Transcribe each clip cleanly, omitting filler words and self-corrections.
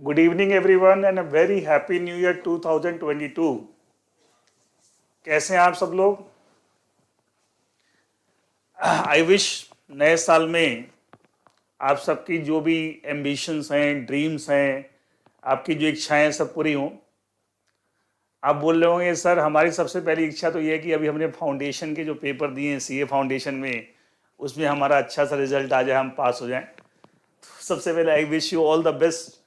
Good evening everyone and a very happy new year 2022. कैसे हैं आप सब लोग? आई विश नए साल में आप सबकी जो भी एम्बिशंस हैं, ड्रीम्स हैं, आपकी जो इच्छाएं हैं सब पूरी हों। आप बोल रहे होंगे सर हमारी सबसे पहली इच्छा तो ये है कि अभी हमने फाउंडेशन के जो पेपर दिए हैं सीए फाउंडेशन में, उसमें हमारा अच्छा सा रिजल्ट आ जाए, हम पास हो जाएं। तो सबसे पहले I wish you all the best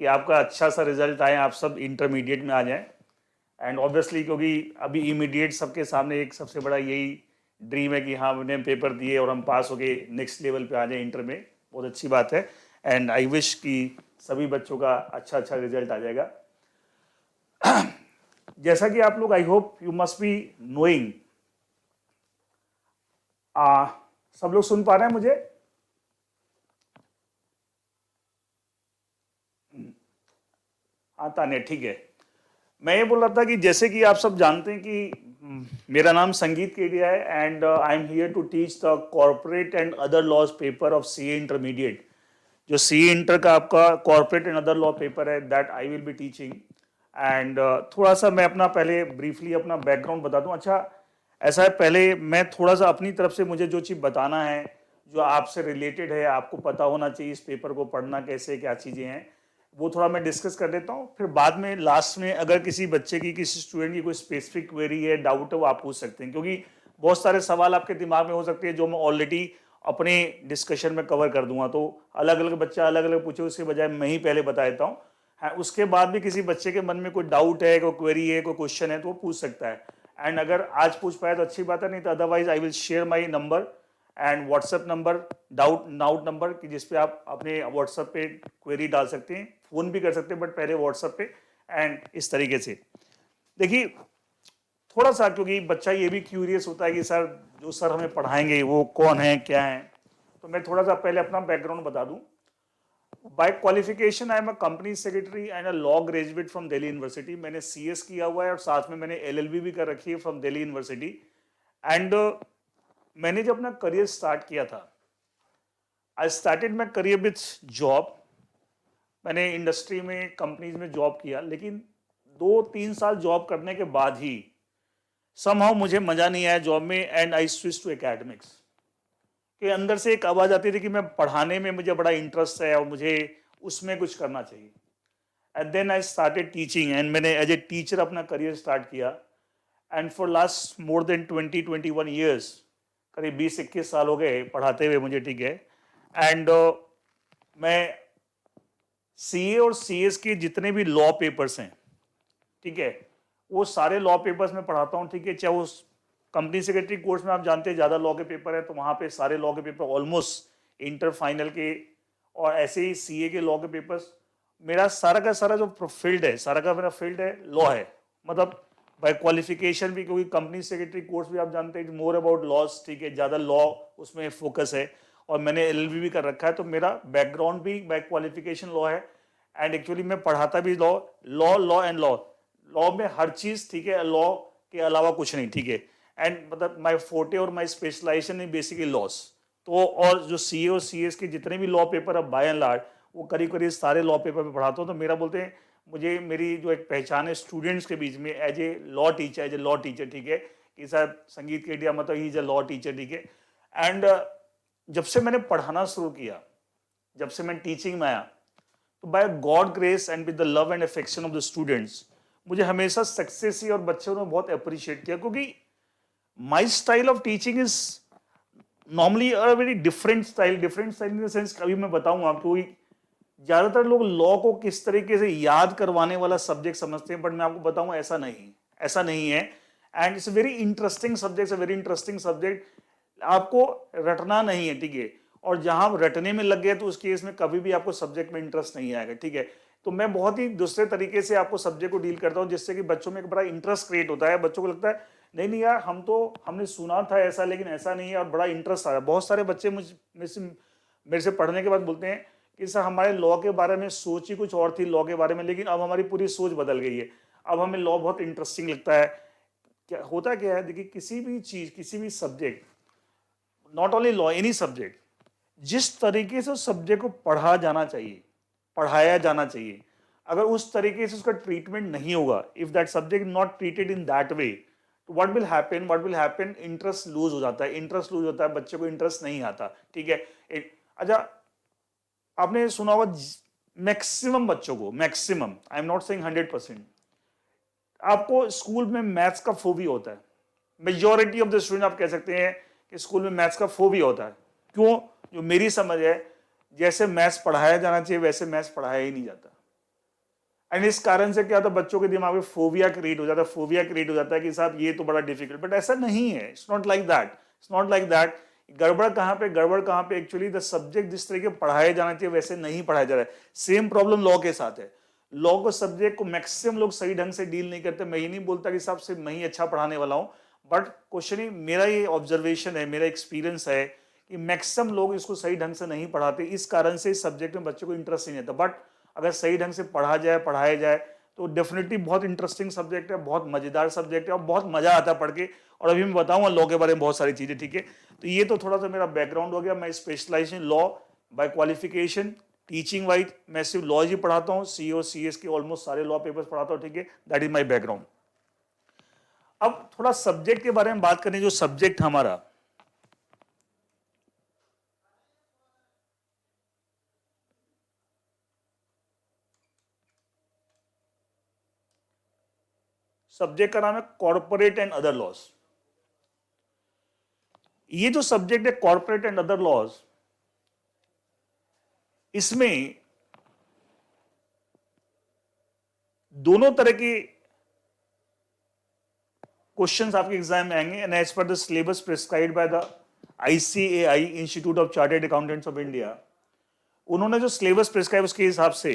कि आपका अच्छा सा रिजल्ट आए, आप सब इंटरमीडिएट में आ जाएं। एंड ऑब्वियसली क्योंकि अभी इमीडिएट सबके सामने एक सबसे बड़ा यही ड्रीम है कि हाँ हमने पेपर दिए और हम पास हो गए, नेक्स्ट लेवल पे आ जाए इंटर में, बहुत अच्छी बात है। एंड आई विश कि सभी बच्चों का अच्छा अच्छा रिजल्ट आ जाएगा। जैसा कि आप लोग I hope you must be knowing, सब लोग सुन पा रहे हैं मुझे? हाँ तान्या ठीक है। मैं ये बोल रहा था कि जैसे कि आप सब जानते हैं कि मेरा नाम संगीत केडिया है and I am here to teach the corporate and other laws paper of CA intermediate. जो सीए इंटर का आपका corporate and other law paper है that I will be teaching. And थोड़ा सा मैं अपना पहले ब्रीफली अपना बैकग्राउंड बता दूं। अच्छा ऐसा है, पहले मैं थोड़ा सा अपनी तरफ से मुझे जो चीज़ बताना है जो आपसे रिलेटेड है, आपको पता होना चाहिए इस पेपर को पढ़ना कैसे, क्या चीज़ें हैं, वो थोड़ा मैं डिस्कस कर देता हूँ। फिर बाद में लास्ट में अगर किसी बच्चे की, किसी स्टूडेंट की कोई स्पेसिफिक क्वेरी है, डाउट है, वो आप पूछ सकते हैं, क्योंकि बहुत सारे सवाल आपके दिमाग में हो सकते हैं जो मैं ऑलरेडी अपने डिस्कशन में कवर कर दूंगा। तो अलग अलग बच्चा अलग अलग पूछे उसके बजाय मैं ही पहले बता देता हूँ। हाँ, उसके बाद भी किसी बच्चे के मन में कोई डाउट है, कोई क्वेरी है, कोई क्वेश्चन है तो वो पूछ सकता है। एंड अगर आज पूछ पाए तो अच्छी बात है, नहीं तो otherwise I will share my number and WhatsApp number, doubt number कि जिसपे आप अपने व्हाट्सएप पे क्वेरी डाल सकते हैं, फोन भी कर सकते हैं बट पहले व्हाट्सएप पे। एंड इस तरीके से देखिए थोड़ा सा, क्योंकि बच्चा ये भी क्यूरियस होता है कि सर जो सर हमें पढ़ाएंगे वो कौन है, क्या है, तो मैं थोड़ा सा पहले अपना बैकग्राउंड बता दूं। By qualification I am a company secretary and a law graduate from Delhi university. मैंने सीएस किया हुआ है और साथ में मैंने एलएलबी भी कर रखी है फ्रॉम दिल्ली यूनिवर्सिटी। एंड मैंने जब अपना करियर स्टार्ट किया था, I started my career with job. मैंने इंडस्ट्री में, कंपनीज में जॉब किया, लेकिन 2-3 साल जॉब करने के बाद ही समहाउ मुझे मजा नहीं आया जॉब में and I switch to academics. के अंदर से एक आवाज आती थी कि मैं पढ़ाने में मुझे बड़ा इंटरेस्ट है और मुझे उसमें कुछ करना चाहिए। And then I started teaching and मैंने एज ए टीचर अपना करियर स्टार्ट किया। And for last more than 20-21 years, करीब 20-21 साल हो गए पढ़ाते हुए मुझे, ठीक है। एंड मैं सीए और सीएस के जितने भी लॉ पेपर्स हैं, ठीक है, वो सारे लॉ पेपर्स में पढ़ाता हूँ, ठीक है। चाहे वो कंपनी सेक्रेटरी कोर्स में आप जानते हैं ज़्यादा लॉ के पेपर है, तो वहाँ पे सारे लॉ के पेपर ऑलमोस्ट इंटर फाइनल के, और ऐसे ही सीए के लॉ के पेपर्स। मेरा सारा का सारा जो फील्ड है, सारा का मेरा फील्ड है लॉ है, मतलब बाय क्वालिफिकेशन भी, क्योंकि कंपनी सेक्रेटरी कोर्स भी आप जानते हैं मोर अबाउट लॉज, ठीक है, ज़्यादा लॉ उसमें फोकस है। और मैंने एलएलबी भी कर रखा है, तो मेरा बैकग्राउंड भी बाय क्वालिफिकेशन लॉ है। एंड एक्चुअली मैं पढ़ाता भी law, law law and law, law में हर चीज, ठीक है, लॉ के अलावा कुछ नहीं, ठीक है। एंड मतलब माय फोर्टे और my specialization in basically laws. तो और जो सीए और सीएस के जितने भी लॉ पेपर अब बाय एंड लार्ज, वो करीब करीब सारे लॉ पेपर पे पढ़ाता हूँ। तो मेरा बोलते हैं, मुझे मेरी जो एक पहचान है स्टूडेंट्स के बीच में as a law teacher, as a law teacher, ठीक है, कि सर संगीत केडिया मतलब he is a law teacher, ठीक है। एंड जब से मैंने पढ़ाना शुरू किया, जब से मैं टीचिंग में आया, तो by God grace and with the love and affection of the students, मुझे हमेशा सक्सेस ही और बच्चों ने बहुत अप्रिशिएट किया, क्योंकि my style of teaching is normally a very different style. Different style in the sense, कभी मैं बताऊं आपको, ज्यादातर लोग लॉ को किस तरीके से याद करवाने वाला सब्जेक्ट समझते हैं, बट मैं आपको बताऊं ऐसा नहीं, ऐसा नहीं है। And it's very interesting subject, very interesting subject. आपको रटना नहीं है, ठीक है, और जहां आप रटने में लग गए तो उस केस में कभी भी आपको सब्जेक्ट में इंटरेस्ट नहीं आएगा, ठीक है। तो मैं बहुत ही दूसरे तरीके से आपको सब्जेक्ट को डील करता हूं, जिससे कि बच्चों में एक बड़ा इंटरेस्ट क्रिएट होता है। बच्चों को लगता है नहीं नहीं यार, हमने सुना था ऐसा, लेकिन ऐसा नहीं है, और बड़ा इंटरेस्ट आ रहा है। बहुत सारे बच्चे मेरे से पढ़ने के बाद बोलते हैं कि सर हमारे लॉ के बारे में सोच ही कुछ और थी लॉ के बारे में, लेकिन अब हमारी पूरी सोच बदल गई है, अब हमें लॉ बहुत इंटरेस्टिंग लगता है। क्या होता क्या है, देखिए किसी भी चीज, किसी भी subject, not only law, any subject, जिस तरीके से उस सब्जेक्ट को पढ़ा जाना चाहिए, पढ़ाया जाना चाहिए, अगर उस तरीके से उसका ट्रीटमेंट नहीं होगा, if that subject not treated in that way, तो what will happen, interest lose हो जाता है, इंटरेस्ट लूज होता है, बच्चे को इंटरेस्ट नहीं आता, ठीक है। अच्छा, आपने सुना होगा मैक्सिमम बच्चों को, maximum, I am not saying 100%, आपको स्कूल में मैथ्स का फोबिया होता है। मेजॉरिटी ऑफ द स्टूडेंट आप कह सकते हैं कि स्कूल में मैथ्स का फोबिया होता है। क्यों? जो मेरी समझ है, जैसे मैथ्स पढ़ाया जाना चाहिए वैसे मैथ्स पढ़ाया ही नहीं जाता, एंड इस कारण से क्या होता है, बच्चों के दिमाग में फोबिया क्रिएट हो जाता है, फोबिया क्रिएट हो जाता है कि साहब ये तो बड़ा डिफिकल्ट, बट ऐसा नहीं है, it's not like that, it's not like that. गड़बड़ कहाँ पे, एक्चुअली द सब्जेक्ट जिस तरीके पढ़ाया जाना चाहिए वैसे नहीं पढ़ाया जा रहा है। सेम प्रॉब्लम लॉ के साथ है। लॉ को सब्जेक्ट को मैक्सिमम लोग सही ढंग से डील नहीं करते। मैं ये नहीं बोलता कि साहब सिर्फ मैं ही अच्छा पढ़ाने वाला हूं, बट क्वेश्चन ही, मेरा ये ऑब्जर्वेशन है, मेरा एक्सपीरियंस है कि मैक्सिमम लोग इसको सही ढंग से नहीं पढ़ाते, इस कारण से इस सब्जेक्ट में बच्चों को इंटरेस्ट नहीं आता। बट अगर सही ढंग से पढ़ाया जाए तो डेफिनेटली बहुत इंटरेस्टिंग सब्जेक्ट है, बहुत मजेदार सब्जेक्ट है और बहुत मजा आता है पढ़ के। और अभी मैं बताऊंगा लॉ के बारे में बहुत सारी चीजें, ठीक है। तो ये तो थोड़ा सा मेरा बैकग्राउंड हो गया। मैं specialization law by qualification, teaching wise मैं सिर्फ लॉ ही पढ़ाता हूँ, सीओ सीएस के ऑलमोस्ट सारे लॉ पेपर्स पढ़ाता हूँ, ठीक है। That is my background. अब थोड़ा सब्जेक्ट के बारे में बात करें, जो सब्जेक्ट हमारा सब्जेक्ट का नाम है कॉर्पोरेट एंड अदर लॉज। ये जो सब्जेक्ट है कॉर्पोरेट एंड अदर लॉज, इसमें दोनों तरह के क्वेश्चंस आपके एग्जाम में आएंगे, and as per the syllabus prescribed by the ICAI, institute of chartered accountants of India, उन्होंने जो सिलेबस प्रिस्क्राइब उसके हिसाब से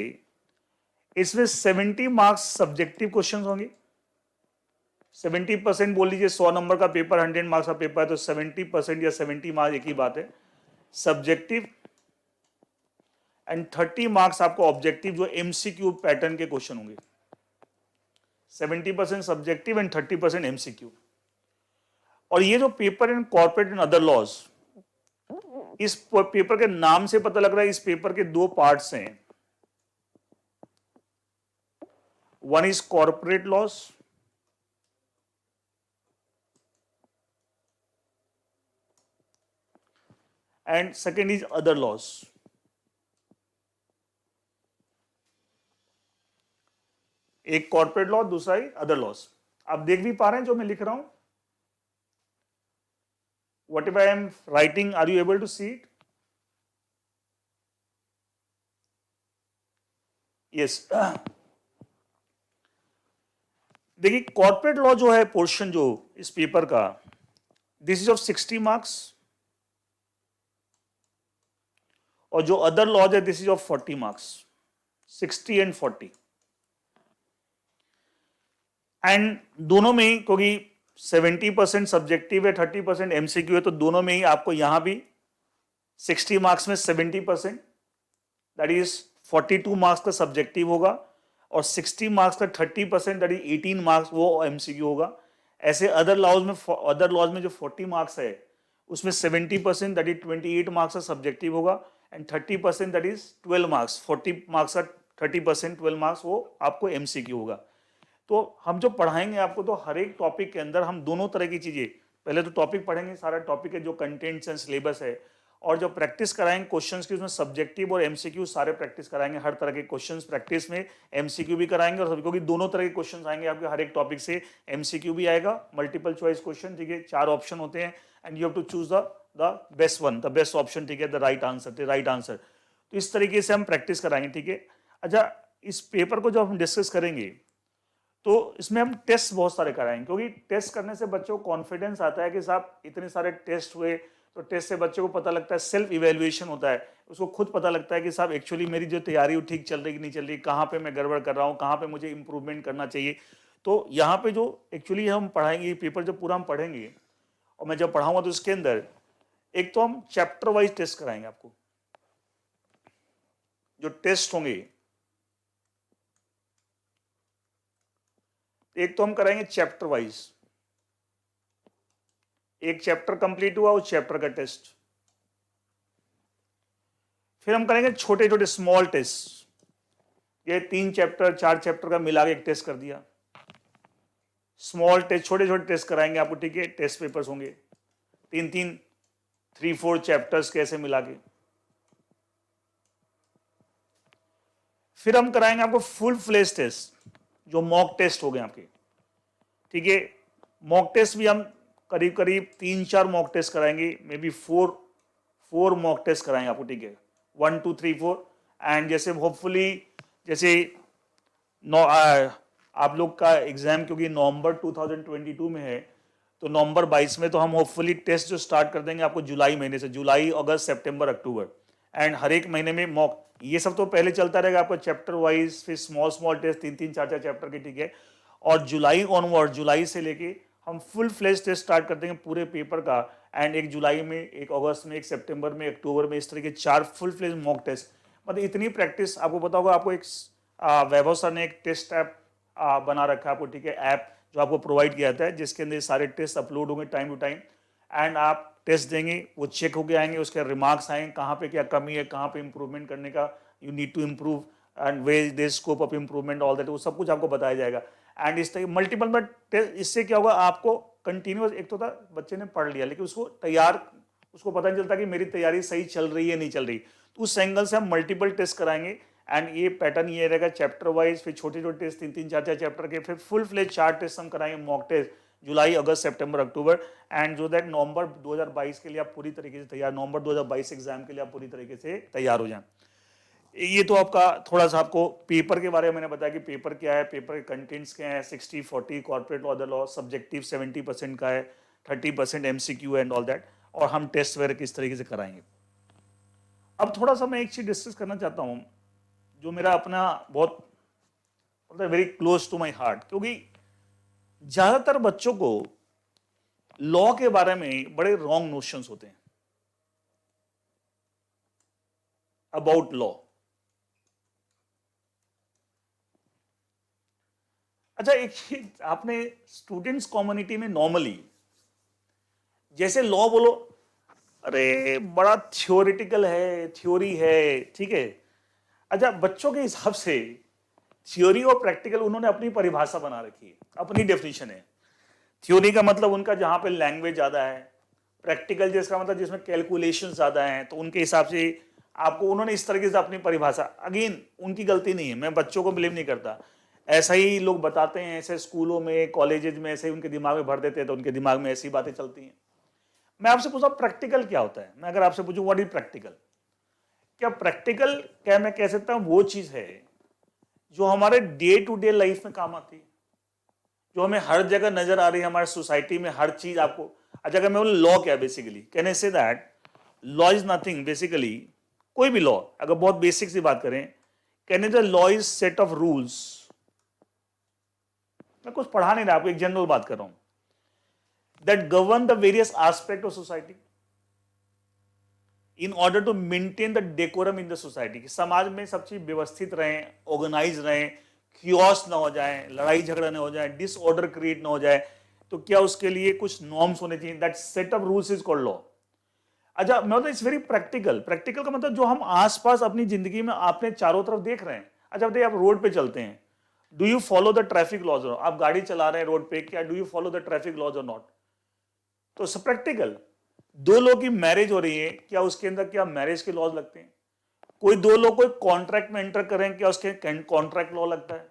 इसमें 70 मार्क्स सब्जेक्टिव क्वेश्चंस होंगे। 70% बोल लीजिए, 100 नंबर का पेपर, 100 मार्क्स का पेपर है, तो 70% या 70 मार्क्स एक ही बात है, सब्जेक्टिव। एंड 30 मार्क्स आपको ऑब्जेक्टिव, जो एमसीक्यू पैटर्न के क्वेश्चन होंगे। 70% सब्जेक्टिव एंड 30% एमसीक्यू। और ये जो paper in corporate and other laws, इस पेपर के नाम से पता लग रहा है इस पेपर के दो पार्ट्स हैं। One is corporate loss and second is other laws. एक कॉर्पोरेट लॉ, दूसरा ही अदर लॉस। आप देख भी पा रहे हैं जो मैं लिख रहा हूं, whatever I am writing, are you able to see it? Yes. देखिए, कॉर्पोरेट लॉ जो है पोर्शन जो इस पेपर का, दिस इज ऑफ 60 मार्क्स, और जो अदर लॉज है this is of 40 marks, 60 and 40। And दोनों में ही, क्योंकि 70% सब्जेक्टिव है, 30% एमसीक्यू है, तो दोनों में ही आपको यहां भी 60 मार्क्स में 70%, दैट इज 42 मार्क्स का सब्जेक्टिव होगा, और 60 मार्क्स का 30%, दैट इज 18 मार्क्स वो एमसीक्यू होगा। ऐसे अदर लॉज में जो 40 मार्क्स है उसमें 70%, दैट इज 28 मार्क्स का सब्जेक्टिव होगा, and 30% that is 12 marks, 40 marks का 30%, 12 मार्क्स वो आपको एमसीक्यू होगा। तो हम जो पढ़ाएंगे आपको, तो हर एक टॉपिक के अंदर हम दोनों तरह की चीजें, पहले तो टॉपिक पढ़ेंगे, सारा टॉपिक है जो कंटेंट्स एंड सिलेबस है, और जो प्रैक्टिस कराएंगे क्वेश्चंस की, उसमें सब्जेक्टिव और एमसीक्यू सारे प्रैक्टिस कराएंगे। हर तरह के क्वेश्चंस प्रैक्टिस में, एमसीक्यू भी कराएंगे, और क्योंकि दोनों तरह के क्वेश्चंस आएंगे आपके हर एक टॉपिक से, एमसीक्यू भी आएगा, मल्टीपल चॉइस क्वेश्चन, ठीक है, 4 ऑप्शन होते हैं, and you have to choose the best one, the best option, ठीक है, द राइट आंसर। तो इस तरीके से हम प्रैक्टिस कराएंगे, ठीक है। अच्छा, इस पेपर को जब हम डिस्कस करेंगे तो इसमें हम टेस्ट बहुत सारे कराएंगे, क्योंकि टेस्ट करने से बच्चों को कॉन्फिडेंस आता है कि साहब इतने सारे टेस्ट हुए, तो टेस्ट से बच्चों को पता लगता है, सेल्फ इवेल्युएशन होता है, उसको खुद पता लगता है कि साहब एक्चुअली मेरी जो तैयारी वो ठीक चल रही कि नहीं चल रही, कहाँ पे मैं गड़बड़ कर रहा हूँ, कहाँ पे मुझे इंप्रूवमेंट करना चाहिए। तो यहाँ पे जो एक्चुअली हम पढ़ाएंगे, पेपर जब पूरा हम पढ़ेंगे और मैं जब पढ़ाऊंगा, तो इसके अंदर एक तो हम चैप्टर वाइज टेस्ट कराएंगे आपको। जो टेस्ट होंगे, एक तो हम कराएंगे चैप्टर वाइज, एक चैप्टर कंप्लीट हुआ उस चैप्टर का टेस्ट। फिर हम करेंगे छोटे छोटे स्मॉल टेस्ट, ये 3 चैप्टर 4 चैप्टर का मिला के एक टेस्ट कर दिया, स्मॉल टेस्ट, छोटे छोटे टेस्ट कराएंगे आपको, ठीक है, टेस्ट पेपर्स होंगे 3 3 चैप्टर्स कैसे मिला के। फिर हम कराएंगे आपको फुल फ्लेज टेस्ट, जो मॉक टेस्ट हो गए आपके, ठीक है। मॉक टेस्ट भी हम करीब करीब 3-4 मॉक टेस्ट कराएंगे, मे बी 4 मॉक टेस्ट कराएंगे आपको, ठीक है, 1 2 3 4। एंड जैसे होपफुली जैसे आप लोग का एग्जाम क्योंकि नवंबर 2022 में है, तो नवंबर 22 में तो हम होपफुली टेस्ट जो स्टार्ट कर देंगे आपको जुलाई महीने से, जुलाई अगस्त सितंबर अक्टूबर, एंड हर एक महीने में मॉक, ये सब तो पहले चलता रहेगा आपको चैप्टर वाइज, फिर स्मॉल टेस्ट 3 4 चैप्टर के, ठीक है। और जुलाई ऑनवर्ड, जुलाई से लेके हम फुल फ्लेज टेस्ट स्टार्ट कर देंगे पूरे पेपर का, एंड एक जुलाई में, एक अगस्त में, एक सितंबर में, अक्टूबर में, इस तरह के 4 फुल फ्लेज मॉक टेस्ट। मतलब इतनी प्रैक्टिस आपको पता होगा, आपको एक वैभव सर ने एक टेस्ट ऐप बना रखा है आपको, ठीक है, ऐप जो आपको प्रोवाइड किया जाता है, जिसके अंदर सारे टेस्ट अपलोड होंगे टाइम टू टाइम, एंड आप टेस्ट देंगे, वो चेक होके आएंगे, उसके रिमार्क्स आएंगे, कहाँ पे क्या कमी है, कहाँ पे इंप्रूवमेंट करने का, you need to improve and way the scope of improvement, all that, वो सब कुछ आपको बताया जाएगा। एंड इस तरह मल्टीपल में टेस्ट, इससे क्या होगा आपको कंटिन्यूस, एक तो था बच्चे ने पढ़ लिया लेकिन उसको तैयार, उसको पता नहीं चलता कि मेरी तैयारी सही चल रही है नहीं चल रही, तो उस एंगल से हम मल्टीपल टेस्ट कराएंगे। एंड ये पैटर्न ये रहेगा चैप्टर वाइज, फिर छोटे छोटे टेस्ट 3 4 चैप्टर के, फिर फुल फ्लेज 4 टेस्ट हम कराएंगे मॉक टेस्ट जुलाई अगस्त सितंबर अक्टूबर, एंड जो दैट नवंबर 2022 के लिए आप पूरी तरीके से तैयार, नवंबर 2022 एग्जाम के लिए आप पूरी तरीके से तैयार हो जाएं। ये तो आपका थोड़ा सा आपको पेपर के बारे में मैंने बताया कि पेपर क्या है, पेपर के कंटेंट्स क्या है, 60-40 corporate law, other law, subjective 70% का है, 30% MCQ एंड ऑल दैट, और हम टेस्ट वगैरह किस तरीके से कराएंगे। अब थोड़ा सा मैं एक चीज डिस्कस करना चाहता हूं जो मेरा अपना बहुत मतलब very close to my heart, क्योंकि ज्यादातर बच्चों को लॉ के बारे में बड़े रॉन्ग नोशंस होते हैं अबाउट लॉ। अच्छा, एक चीज आपने स्टूडेंट्स कम्युनिटी में नॉर्मली जैसे लॉ बोलो, अरे बड़ा थियोरिटिकल है, थ्योरी है, ठीक है। अच्छा, बच्चों के हिसाब से थ्योरी और प्रैक्टिकल उन्होंने अपनी परिभाषा बना रखी है, अपनी डेफिनेशन है। थ्योरी का मतलब उनका जहां पे लैंग्वेज ज्यादा है, प्रैक्टिकल जिसका मतलब जिसमें कैलकुलेशन ज्यादा है, तो उनके हिसाब से आपको उन्होंने इस तरीके से अपनी परिभाषा, अगेन उनकी गलती नहीं है, मैं बच्चों को ब्लेम नहीं करता, ऐसा ही लोग बताते हैं, ऐसे स्कूलों में कॉलेजेस में ऐसे ही उनके दिमाग में भर देते हैं, तो उनके दिमाग में ऐसी बातें चलती हैं। मैं आपसे पूछा प्रैक्टिकल क्या होता है, मैं अगर आपसे पूछूं व्हाट इज प्रैक्टिकल, क्या प्रैक्टिकल क्या मैं कह सकता हूं वो चीज है जो हमारे डे टू डे लाइफ में काम आती है, जो हमें हर जगह नजर आ रही है, हमारे सोसाइटी में हर चीज आपको। अच्छा, अगर मैं बोलूं लॉ क्या है, basically can I say that law is nothing, basically कोई भी लॉ अगर बहुत बेसिक सी बात करें, can I the law is set of rules. मैं कुछ पढ़ा नहीं रहा, आपको एक जनरल बात कर रहा हूं, that govern the various aspect of society in order to maintain the decorum in the society, कि समाज में सब चीज व्यवस्थित रहें, ऑर्गेनाइज रहें, क्योस ना हो जाए, लड़ाई झगड़ा ना हो जाए, डिसऑर्डर क्रिएट ना हो जाए, तो क्या उसके लिए कुछ नॉर्म्स होने चाहिए, that set of rules is called law. अच्छा, मैं मतलब इट्स वेरी प्रैक्टिकल, प्रैक्टिकल का मतलब जो हम आसपास अपनी जिंदगी में अपने चारों तरफ देख रहे हैं। अच्छा बताइए, आप रोड पे चलते हैं, do you follow the traffic laws, आप गाड़ी चला रहे हैं रोड पे, क्या do you follow the traffic laws और नॉट, तो प्रैक्टिकल। दो लोग की मैरिज हो रही है, क्या उसके अंदर क्या मैरिज के लॉज लगते हैं, कोई दो लोग कोई कॉन्ट्रैक्ट में एंटर करें, क्या उसके कॉन्ट्रैक्ट लॉ लगता है।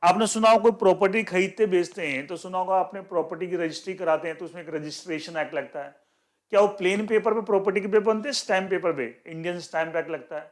आपने सुना होगा कोई प्रॉपर्टी खरीदते बेचते हैं तो सुना होगा आपने प्रॉपर्टी की रजिस्ट्री कराते हैं तो उसमें एक रजिस्ट्रेशन एक्ट लगता है। क्या वो प्लेन पेपर पे प्रॉपर्टी के पेपर बनते हैं, स्टैम्प पेपर पे इंडियन स्टैम्प एक्ट लगता है।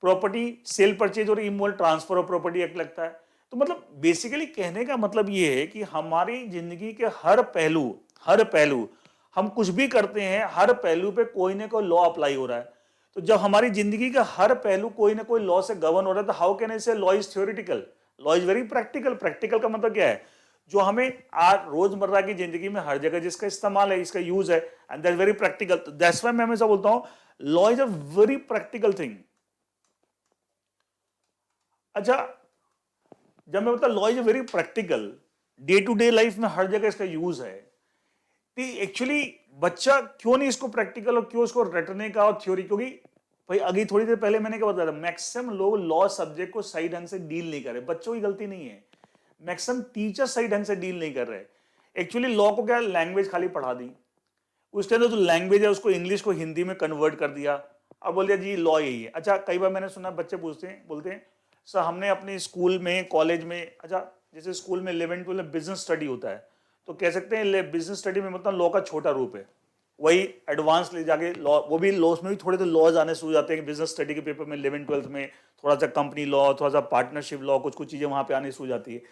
प्रॉपर्टी सेल परचेज और इमोल ट्रांसफर ऑफ प्रॉपर्टी एक्ट लगता है। तो मतलब बेसिकली कहने का मतलब ये है कि हमारी जिंदगी के हर पहलू हम कुछ भी करते हैं, हर पहलू पे कोई ना कोई लॉ अप्लाई हो रहा है। तो जब हमारी जिंदगी का हर पहलू कोई ना कोई लॉ से गवर्न हो रहा है, तो हाउ कैन आई से law is theoretical, law is very practical. Practical का मतलब क्या है, जो हमें आज रोजमर्रा की जिंदगी में हर जगह जिसका इस्तेमाल है, इसका यूज है, and that's very practical. That's why मैं हमेशा बोलता हूं law is a very practical thing. अच्छा, जब मैं बोलता law is a very practical, day to day life में हर जगह इसका यूज है, एक्चुअली बच्चा क्यों नहीं इसको प्रैक्टिकल और क्यों इसको रटने का और थ्योरी, क्योंकि भाई अभी थोड़ी देर पहले मैंने क्या बताया था, मैक्सिमम लोग लॉ सब्जेक्ट को सही ढंग से डील नहीं कर रहे। बच्चों की गलती नहीं है, मैक्सिमम टीचर सही ढंग से डील नहीं कर रहे। एक्चुअली लॉ को क्या लैंग्वेज खाली पढ़ा दी, उसके अंदर जो लैंग्वेज है उसको इंग्लिश को हिंदी में कन्वर्ट कर दिया और बोल दिया जी लॉ यही है। अच्छा कई बार मैंने सुना बच्चे पूछते हैं, बोलते हैं सर हमने अपने स्कूल में कॉलेज में, अच्छा जैसे स्कूल में 11वीं 12 में बिजनेस स्टडी होता है तो कह सकते हैं बिजनेस स्टडी में मतलब लॉ का छोटा रूप है, वही एडवांस ले जाके लॉ, वो भी लॉस में भी थोड़े तो लॉज आने शुरू हो जाते हैं कि बिजनेस स्टडी के पेपर में 11वीं 12 में थोड़ा सा कंपनी लॉ, थोड़ा सा पार्टनरशिप लॉ, कुछ कुछ चीज़ें वहाँ पे आने शुरू हो जाती है।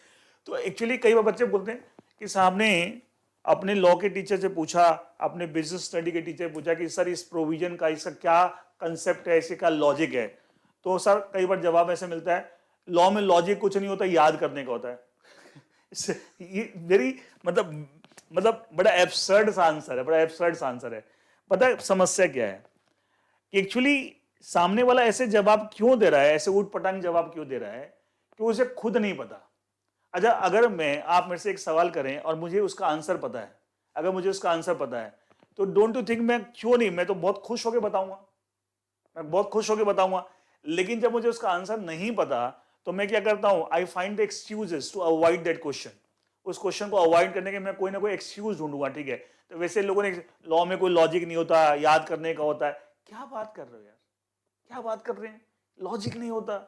तो एक्चुअली कई बार बच्चे बोलते हैं कि साहब ने अपने लॉ के टीचर से पूछा, अपने बिजनेस स्टडी के टीचर से पूछा कि सर इस प्रोविजन का इसका क्या कंसेप्ट है, इसका लॉजिक है, तो सर कई बार जवाब ऐसे मिलता है लॉ में लॉजिक कुछ नहीं होता, याद करने का होता है। ये वेरी मतलब बड़ा एब्सर्ड सा आंसर है, बड़ा एब्सर्ड सा आंसर है। पता है समस्या क्या है कि एक्चुअली सामने वाला ऐसे जवाब क्यों दे रहा है, ऐसे ऊट पटांग जवाब क्यों दे रहा है कि उसे खुद नहीं पता। अच्छा अगर आप मेरे से एक सवाल करें और मुझे उसका आंसर पता है, अगर मुझे उसका आंसर पता है तो डोंट यू थिंक मैं क्यों नहीं, मैं तो बहुत खुश होकर बताऊंगा, मैं बहुत खुश होकर बताऊंगा। लेकिन जब मुझे उसका आंसर नहीं पता तो मैं क्या करता हूं, I find the excuses to avoid that question. उस क्वेश्चन को अवॉइड करने के मैं कोई ना कोई एक्सक्यूज ढूंढूंगा, ठीक है। तो वैसे लोगों ने लॉ में कोई लॉजिक नहीं होता, याद करने का होता है, क्या बात कर रहे हो यार, क्या बात कर रहे हैं, लॉजिक नहीं होता,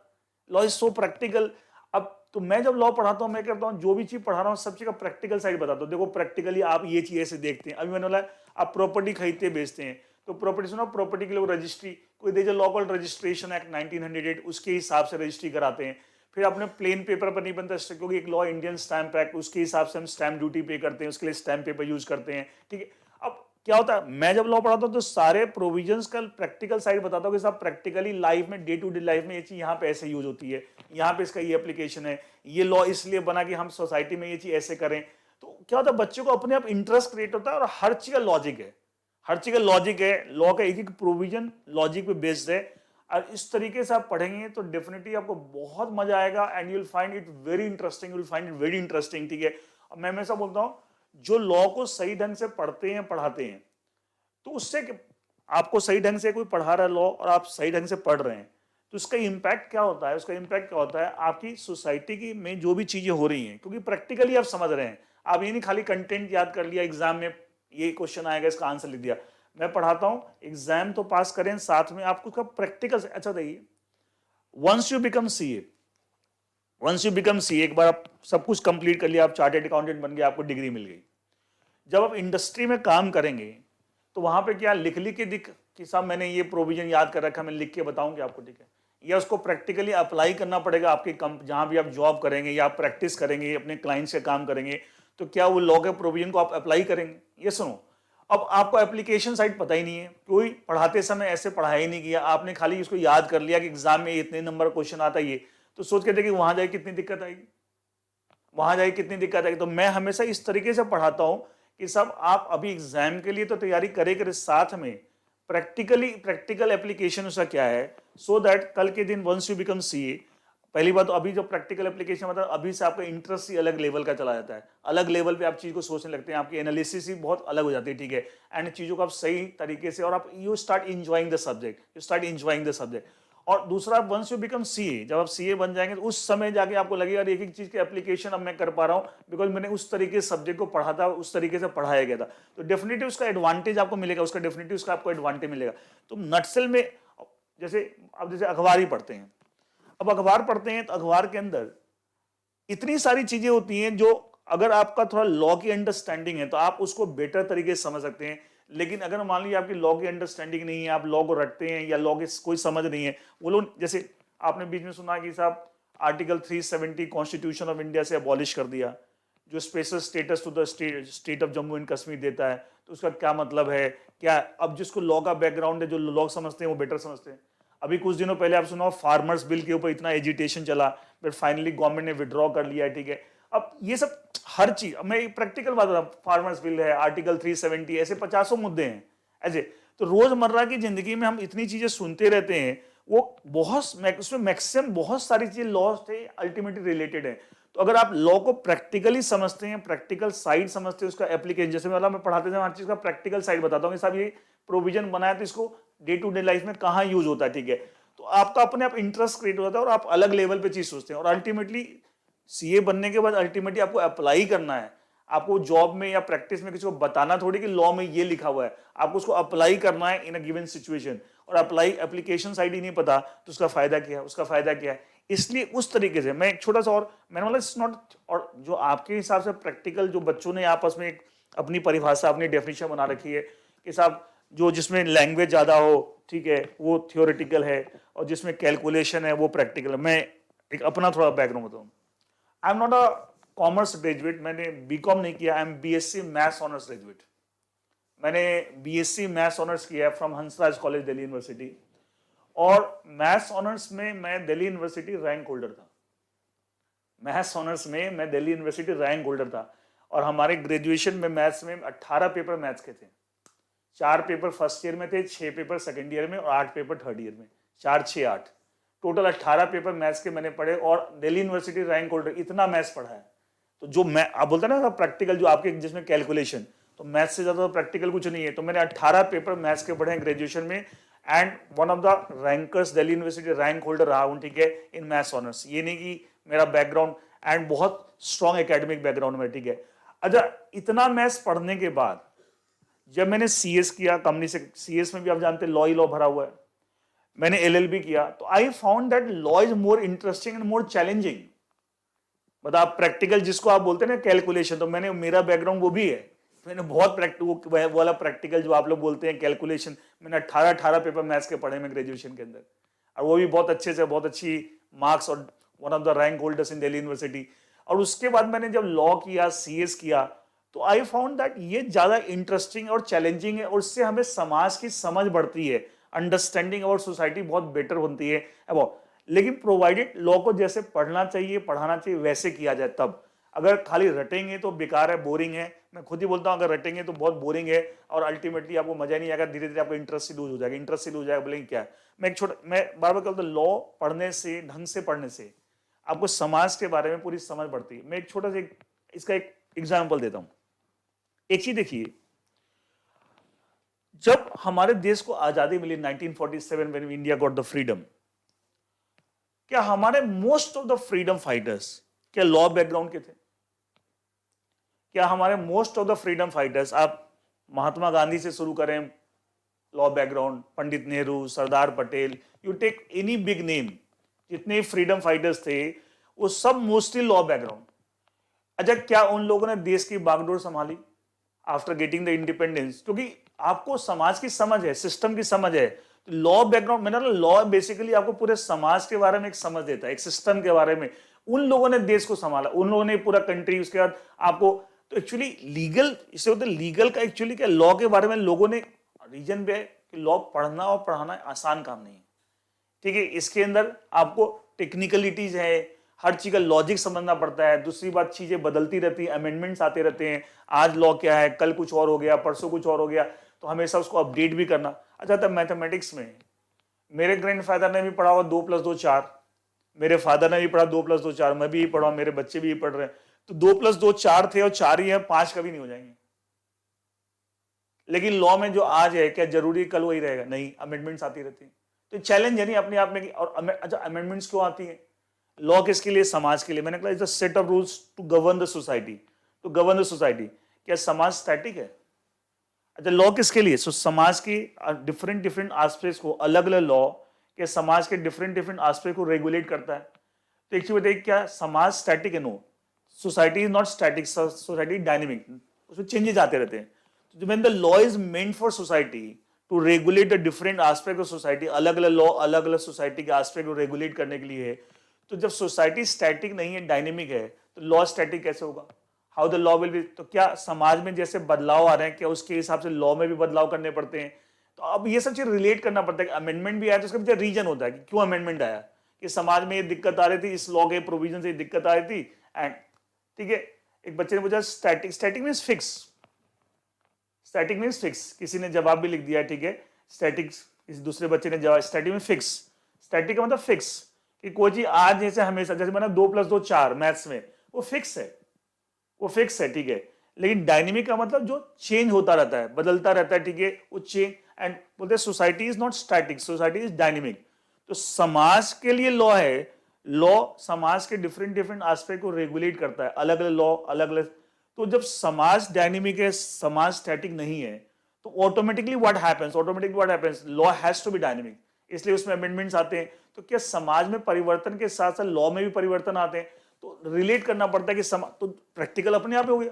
लॉ इज सो प्रैक्टिकल। अब तो मैं जब लॉ पढ़ाता हूं मैं करता हूं जो भी चीज पढ़ा रहा हूं सब चीज का प्रैक्टिकल साइड बताता हूं। देखो प्रैक्टिकली आप ये चीज ऐसे देखते हैं, अभी मैंने बोला आप प्रॉपर्टी खरीदते बेचते हैं तो प्रॉपर्टी सुना, प्रॉपर्टी के लोग रजिस्ट्री, कोई दे लॉ कॉल्ड रजिस्ट्रेशन एक्ट 1908, उसके हिसाब से रजिस्ट्री कराते हैं। फिर अपने प्लेन पेपर पर नहीं बनता क्योंकि एक लॉ इंडियन स्टैंप एक्ट, उसके हिसाब से हम स्टैंप ड्यूटी पे करते हैं, उसके लिए स्टैंप पेपर यूज करते हैं, ठीक है। अब क्या होता है, मैं जब लॉ पढ़ाता हूं तो सारे प्रोविजंस का प्रैक्टिकल साइड बताता हूं कि साहब प्रैक्टिकली लाइफ में डे टू डे लाइफ में ये चीज यहाँ पे ऐसे यूज होती है, यहाँ पे इसका ये एप्लीकेशन है, ये लॉ इसलिए बना कि हम सोसाइटी में ये चीज ऐसे करें। तो क्या होता है बच्चों को अपने आप इंटरेस्ट क्रिएट होता है और हर चीज का लॉजिक है, हर चीज का लॉजिक है, लॉ का एक एक प्रोविजन लॉजिक पे बेस्ड है। और इस तरीके से आप पढ़ेंगे तो डेफिनेटली आपको बहुत मजा आएगा and you will find it very interesting, you will find it very interesting, ठीक है। और मैं हमेशा बोलता हूं जो लॉ को सही ढंग से पढ़ते हैं पढ़ाते हैं तो उससे आपको सही ढंग से कोई पढ़ा रहा है लॉ और आप सही ढंग से पढ़ रहे हैं तो उसका इंपैक्ट क्या होता है, उसका इंपैक्ट क्या होता है आपकी सोसाइटी की में जो भी चीजें हो रही हैं, क्योंकि प्रैक्टिकली आप समझ रहे हैं। आप ये नहीं खाली कंटेंट याद कर लिया, एग्जाम में ये क्वेश्चन आएगा इसका आंसर लिख दिया। मैं पढ़ाता हूं एग्जाम तो पास करें, साथ में आपको उसका प्रैक्टिकल। अच्छा देखिए, once you become CA, once you become CA, एक बार आप सब कुछ कंप्लीट कर लिया, आप चार्टेड अकाउंटेंट बन गए, आपको डिग्री मिल गई। जब आप इंडस्ट्री में काम करेंगे तो वहां पे क्या लिख लिख के दिख कि साहब मैंने ये प्रोविजन याद कर रखा, मैं लिख के बताऊंगी आपको, ठीक है। या उसको प्रैक्टिकली अप्लाई करना पड़ेगा आपके जहां भी आप जॉब करेंगे या आप प्रैक्टिस करेंगे, अपने क्लाइंट से काम करेंगे, तो क्या वो लॉ के प्रोविजन को आप अप्लाई करेंगे। ये सुनो, अब आपको एप्लीकेशन साइड पता ही नहीं है, कोई पढ़ाते समय ऐसे पढ़ाया ही नहीं किया, आपने खाली इसको याद कर लिया कि एग्जाम में इतने नंबर क्वेश्चन आता है ये, तो सोच के देखिए वहां जाए कितनी दिक्कत आएगी, वहां जाए कितनी दिक्कत आएगी। तो मैं हमेशा इस तरीके से पढ़ाता हूं कि सब आप अभी एग्जाम के लिए तो तैयारी करे साथ में प्रैक्टिकल एप्लीकेशन उसका क्या है, सो दैट कल के दिन वंस यू बिकम सीए, पहली बात तो अभी जो प्रैक्टिकल एप्लीकेशन मतलब अभी से आपका इंटरेस्ट ही अलग लेवल का चला जाता है, अलग लेवल पे आप चीज को सोचने लगते हैं, आपकी एनालिसिस ही बहुत अलग हो जाती है, ठीक है। एंड चीजों को आप सही तरीके से और आप you start enjoying the subject, you start enjoying the subject. और दूसरा वंस यू बिकम सीए, जब आप सीए बन जाएंगे तो उस समय जाके आपको लगेगा एक एक चीज की एप्लीकेशन अब मैं कर पा रहा हूं बिकॉज मैंने उस तरीके से सब्जेक्ट को पढ़ा था, उस तरीके से पढ़ाया गया था। तो डेफिनेटली उसका एडवांटेज आपको मिलेगा, उसका डेफिनेटली उसका आपको एडवांटेज मिलेगा। तो नटसेल में जैसे अब जैसे अखबार ही पढ़ते हैं, अब अखबार पढ़ते हैं तो अखबार के अंदर इतनी सारी चीजें होती हैं जो अगर आपका थोड़ा लॉ की अंडरस्टैंडिंग है तो आप उसको बेटर तरीके से समझ सकते हैं। लेकिन अगर मान लीजिए आपकी लॉ की अंडरस्टैंडिंग नहीं है, आप लॉ को रटते हैं या लॉ की कोई समझ नहीं है, वो लोग जैसे आपने बीच में सुना कि साहब आर्टिकल 370 कॉन्स्टिट्यूशन ऑफ इंडिया से अबॉलिश कर दिया, जो special status to the state of Jammu and Kashmir देता है, तो उसका क्या मतलब है क्या। अब जिसको लॉ का बैकग्राउंड है, जो लॉ समझते हैं वो बेटर समझते हैं। अभी कुछ दिनों पहले आप सुना फार्मर्स बिल के ऊपर इतना एजिटेशन चला, बट फाइनली गवर्नमेंट ने विड्रॉ कर लिया, ठीक है। अब ये सब हर चीज, मैं एक प्रैक्टिकल बात बता, फार्मर्स बिल है, आर्टिकल 370, ऐसे 50 मुद्दे हैं ऐसे। तो रोजमर्रा की जिंदगी में हम इतनी चीजें सुनते रहते हैं, वो बहुत उसमें मैक्सिमम बहुत सारी चीजें लॉ से अल्टीमेटली रिलेटेड है। तो अगर आप लॉ को प्रैक्टिकली समझते हैं, प्रैक्टिकल साइड समझते हैं, उसका एप्लीकेशन, जैसे मैं पढ़ाते थे हर चीज का प्रैक्टिकल साइड बताता हूँ कि साहब ये प्रोविजन बनाया तो इसको डे टू डे लाइफ में कहाँ यूज होता है, ठीक है। तो आपका अपने आप इंटरेस्ट क्रिएट होता है और आप अलग लेवल पे चीज सोचते हैं, और अल्टीमेटली सीए बनने के बाद अल्टीमेटली आपको अप्लाई करना है। आपको जॉब में या प्रैक्टिस में किसी को बताना थोड़ी कि लॉ में ये लिखा हुआ है, आपको उसको अप्लाई करना है इन अ गिवन सिचुएशन। और अप्लाई एप्लीकेशन साइड ही नहीं पता तो उसका फायदा क्या है, उसका फायदा क्या है। इसलिए उस तरीके से मैं एक छोटा सा और मैंने बोला इट्स नॉट, और जो आपके हिसाब से प्रैक्टिकल जो बच्चों ने आपस में एक अपनी परिभाषा अपनी डेफिनेशन बना रखी है कि साहब जो जिसमें लैंग्वेज ज्यादा हो, ठीक है, वो थियोरेटिकल है, और जिसमें कैलकुलेशन है वो प्रैक्टिकल है। मैं एक अपना थोड़ा बैकग्राउंड बताऊं। आई am not a commerce graduate, मैंने बीकॉम नहीं किया, I am BSc maths honours graduate. मैंने बीएससी मैथ्स ऑनर्स किया है from Hansraj college Delhi university, और मैथ्स ऑनर्स में मैं दिल्ली यूनिवर्सिटी रैंक होल्डर था। मैथ्स ऑनर्स में मैं दिल्ली यूनिवर्सिटी रैंक होल्डर था, और हमारे ग्रेजुएशन में मैथ्स में 18 पेपर मैथ्स के थे। 4 पेपर फर्स्ट ईयर में थे, 6 पेपर सेकेंड ईयर में, और 8 पेपर थर्ड ईयर में। 4 6 8 टोटल 18 पेपर मैथ्स के मैंने पढ़े, और दिल्ली यूनिवर्सिटी रैंक होल्डर, इतना मैथ्स पढ़ा है। तो जो मैं आप बोलते हैं ना प्रैक्टिकल जो आपके जिसमें कैलकुलेशन, तो मैथ्स से ज्यादा प्रैक्टिकल कुछ नहीं है। तो मैंने 18 पेपर मैथ्स के पढ़े हैं ग्रेजुएशन में, and one of the rankers Delhi university rank holder रहा हूं, ठीक है, इन मैथ्स ऑनर्स। ये नहीं कि मेरा बैकग्राउंड एंड बहुत स्ट्रॉन्ग एकेडमिक बैकग्राउंड में, ठीक है। अच्छा, इतना मैथ्स पढ़ने के बाद जब मैंने सीएस किया कंपनी से, सीएस में भी आप जानते हैं लॉ ही लॉ भरा हुआ है, मैंने एलएलबी किया, तो I found that law is more interesting and more challenging. मतलब आप प्रैक्टिकल जिसको आप बोलते हैं ना कैलकुलेशन, तो मैंने मेरा बैकग्राउंड वो भी है। मैंने बहुत वो वाला प्रैक्टिकल जो आप लोग बोलते हैं कैलकुलेशन, मैंने 18 पेपर मैथ्स के पढ़े में ग्रेजुएशन के अंदर, और वो भी बहुत अच्छे से, बहुत अच्छी मार्क्स, और one of the rank holders in Delhi university. और उसके बाद मैंने जब लॉ किया, सीएस किया, तो आई फाउंड दैट ये ज्यादा इंटरेस्टिंग और चैलेंजिंग है, और उससे हमें समाज की समझ बढ़ती है, अंडरस्टैंडिंग और सोसाइटी बहुत बेटर बनती है अब। लेकिन प्रोवाइडेड लॉ को जैसे पढ़ना चाहिए पढ़ाना चाहिए वैसे किया जाए तब। अगर खाली रटेंगे तो बेकार है, बोरिंग है। मैं खुद ही बोलता हूं अगर रटेंगे तो बहुत बोरिंग है, और अल्टीमेटली आपको मजा नहीं आएगा, धीरे धीरे आपको इंटरेस्ट ही लूज हो जाएगा। इंटरेस्ट ही लूज हो जाएगा, बोलेंगे क्या है। मैं बार बार कहता हूं लॉ पढ़ने से, ढंग से पढ़ने से आपको समाज के बारे में पूरी समझ बढ़ती है। मैं एक छोटा सा इसका एक एग्जाम्पल देता हूं। एक चीज देखिए, जब हमारे देश को आजादी मिली 1947 when India got the freedom, क्या हमारे most of the freedom fighters क्या लॉ बैकग्राउंड के थे? क्या हमारे most of the freedom fighters, आप महात्मा गांधी से शुरू करें law background, Pandit Nehru, Sardar Patel, you take any big name, जितने फ्रीडम फाइटर्स थे वो सब मोस्टली लॉ बैकग्राउंड। अच्छा, क्या उन लोगों ने देश की बागडोर संभाली आफ्टर गेटिंग द इंडिपेंडेंस? क्योंकि आपको समाज की समझ है, सिस्टम की समझ है। लॉ बैकग्राउंड, मैंने लॉ बेसिकली आपको पूरे समाज के बारे में एक समझ देता है, एक सिस्टम के बारे में। उन लोगों ने देश को संभाला, उन लोगों ने पूरा कंट्री, उसके बाद आपको, तो एक्चुअली लीगल, इसे होता है लीगल का, एक्चुअली क्या लॉ के बारे में लोगों ने रीजन भी है कि लॉ पढ़ना और पढ़ाना आसान काम नहीं है, ठीक है। इसके अंदर आपको टेक्निकलिटीज है, हर चीज का लॉजिक समझना पड़ता है। दूसरी बात, चीजें बदलती रहती हैं, अमेंडमेंट्स आते रहते हैं, आज लॉ क्या है, कल कुछ और हो गया, परसों कुछ और हो गया, तो हमेशा उसको अपडेट भी करना। अच्छा, तब मैथमेटिक्स में मेरे ग्रैंडफादर ने भी पढ़ा हुआ 2 + 2 4, मेरे फादर ने भी पढ़ा 2 + 2 4, मैं भी पढ़ा, मेरे बच्चे भी पढ़ रहे हैं। तो 2 + 2 4 थे, और 4 ही है, 5 कभी नहीं हो जाएंगे। लेकिन लॉ में जो आज है, क्या जरूरी कल वही रहेगा? नहीं, अमेंडमेंट्स आती रहती है। तो चैलेंज है नहीं अपने आप में। और अच्छा, अमेंडमेंट्स क्यों आती है? लॉ किसके लिए? समाज के लिए। मैंने कहा it's a set of rules to govern the society, to govern the society. क्या समाज स्टैटिक है? अच्छा, लॉ किसके लिए? सो समाज की डिफरेंट डिफरेंट एस्पेक्ट्स को, अलग अलग लॉ के समाज के डिफरेंट डिफरेंट एस्पेक्ट को रेगुलेट करता है। तो एक चीज बताइए, क्या समाज स्टैटिक है? No, society is not static, society dynamic, उसमें चेंजेस आते रहते हैं। तो when the law is meant for society to regulate the different aspect of society, अलग अलग लॉ अलग अलग सोसाइटी के एस्पेक्ट को रेगुलेट करने के लिए है। तो जब सोसाइटी स्टैटिक नहीं है, डायनेमिक है, तो लॉ स्टैटिक कैसे होगा? How the law will be. तो क्या समाज में जैसे बदलाव आ रहे हैं, क्या उसके हिसाब से लॉ में भी बदलाव करने पड़ते हैं? तो अब ये सब चीज रिलेट करना पड़ता है कि अमेंडमेंट भी आया तो उसका पीछे रीजन होता है कि क्यों अमेंडमेंट आया, कि समाज में ये दिक्कत आ रही थी, इस लॉ के प्रोविजन से ये दिक्कत आ रही थी, एंड ठीक है। एक बच्चे ने पूछा static, static means fix, static means fix, किसी ने जवाब भी लिख दिया, ठीक है, स्टैटिक, किसी दूसरे बच्चे ने जवाब, स्टैटिक में फिक्स, स्टैटिक का मतलब फिक्स, कि कोई चीज आज जैसे हमेशा, जैसे मैंने 2 + 2 4 मैथ्स में, वो फिक्स है, वो फिक्स है, ठीक है। लेकिन डायनेमिक का मतलब जो चेंज होता रहता है, बदलता रहता है, ठीक है, वो चेंज। एंड बोलते हैं society is not static, society is dynamic. तो समाज के लिए लॉ है, लॉ समाज के डिफरेंट डिफरेंट एस्पेक्ट को रेगुलेट करता है, अलग अलग लॉ, अलग अलग। तो जब समाज डायनेमिक है, समाज स्टैटिक नहीं है, तो automatically what happens, law has to be dynamic, इसलिए उसमें अमेंडमेंट्स आते हैं। तो क्या समाज में परिवर्तन के साथ साथ लॉ में भी परिवर्तन आते हैं, तो रिलेट करना पड़ता है कि तो प्रैक्टिकल अपने आप हो गया,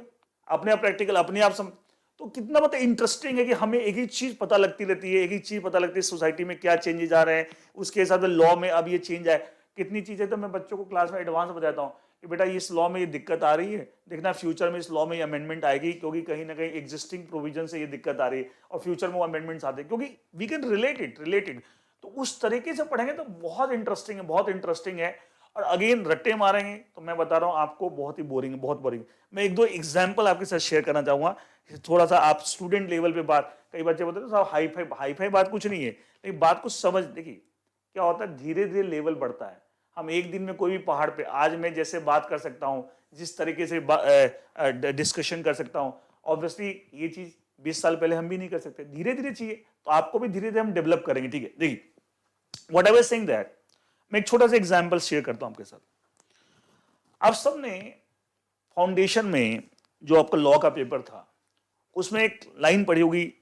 अपने आप प्रैक्टिकल अपने आप तो कितना मतलब इंटरेस्टिंग है कि हमें एक ही चीज पता लगती रहती है, एक ही चीज पता लगती है सोसाइटी में क्या चेंजेस आ रहे हैं, उसके हिसाब से लॉ में अब ये चेंज आए। कितनी चीजें तो मैं बच्चों को क्लास में एडवांस बताता हूँ कि बेटा इस लॉ में ये दिक्कत आ रही है, देखना फ्यूचर में इस लॉ में ये अमेंडमेंट आएगी, क्योंकि कहीं ना कहीं एग्जिस्टिंग प्रोविजन से ये दिक्कत आ रही है और फ्यूचर में वो अमेंडमेंट्स आते हैं, क्योंकि वी कैन रिलेटेड। तो उस तरीके से पढ़ेंगे तो बहुत इंटरेस्टिंग है, बहुत इंटरेस्टिंग है। और अगेन रट्टे मारेंगे तो मैं बता रहा हूं आपको बहुत ही बोरिंग है, बहुत बोरिंग। मैं एक दो एग्जांपल आपके साथ शेयर करना चाहूंगा, थोड़ा सा आप स्टूडेंट लेवल पे बात, कई बच्चे बोलते हैं साहब हाई फाई बात कुछ नहीं है, लेकिन बात को समझ, देखिए क्या होता है, धीरे धीरे लेवल बढ़ता है। हम एक दिन में कोई भी पहाड़ पे, आज मैं जैसे बात कर सकता हूं, जिस तरीके से डिस्कशन कर सकता हूं, ऑब्वियसली ये चीज 20 साल पहले हम भी नहीं कर सकते, धीरे धीरे चाहिए, तो आपको भी धीरे धीरे हम डेवलप करेंगे, ठीक है। देखिए what I was saying that, मैं एक छोटा सा एग्जांपल शेयर करता हूं आपके साथ। आप सबने फाउंडेशन में जो आपका लॉ का पेपर था, उसमें एक लाइन पढ़ी होगी,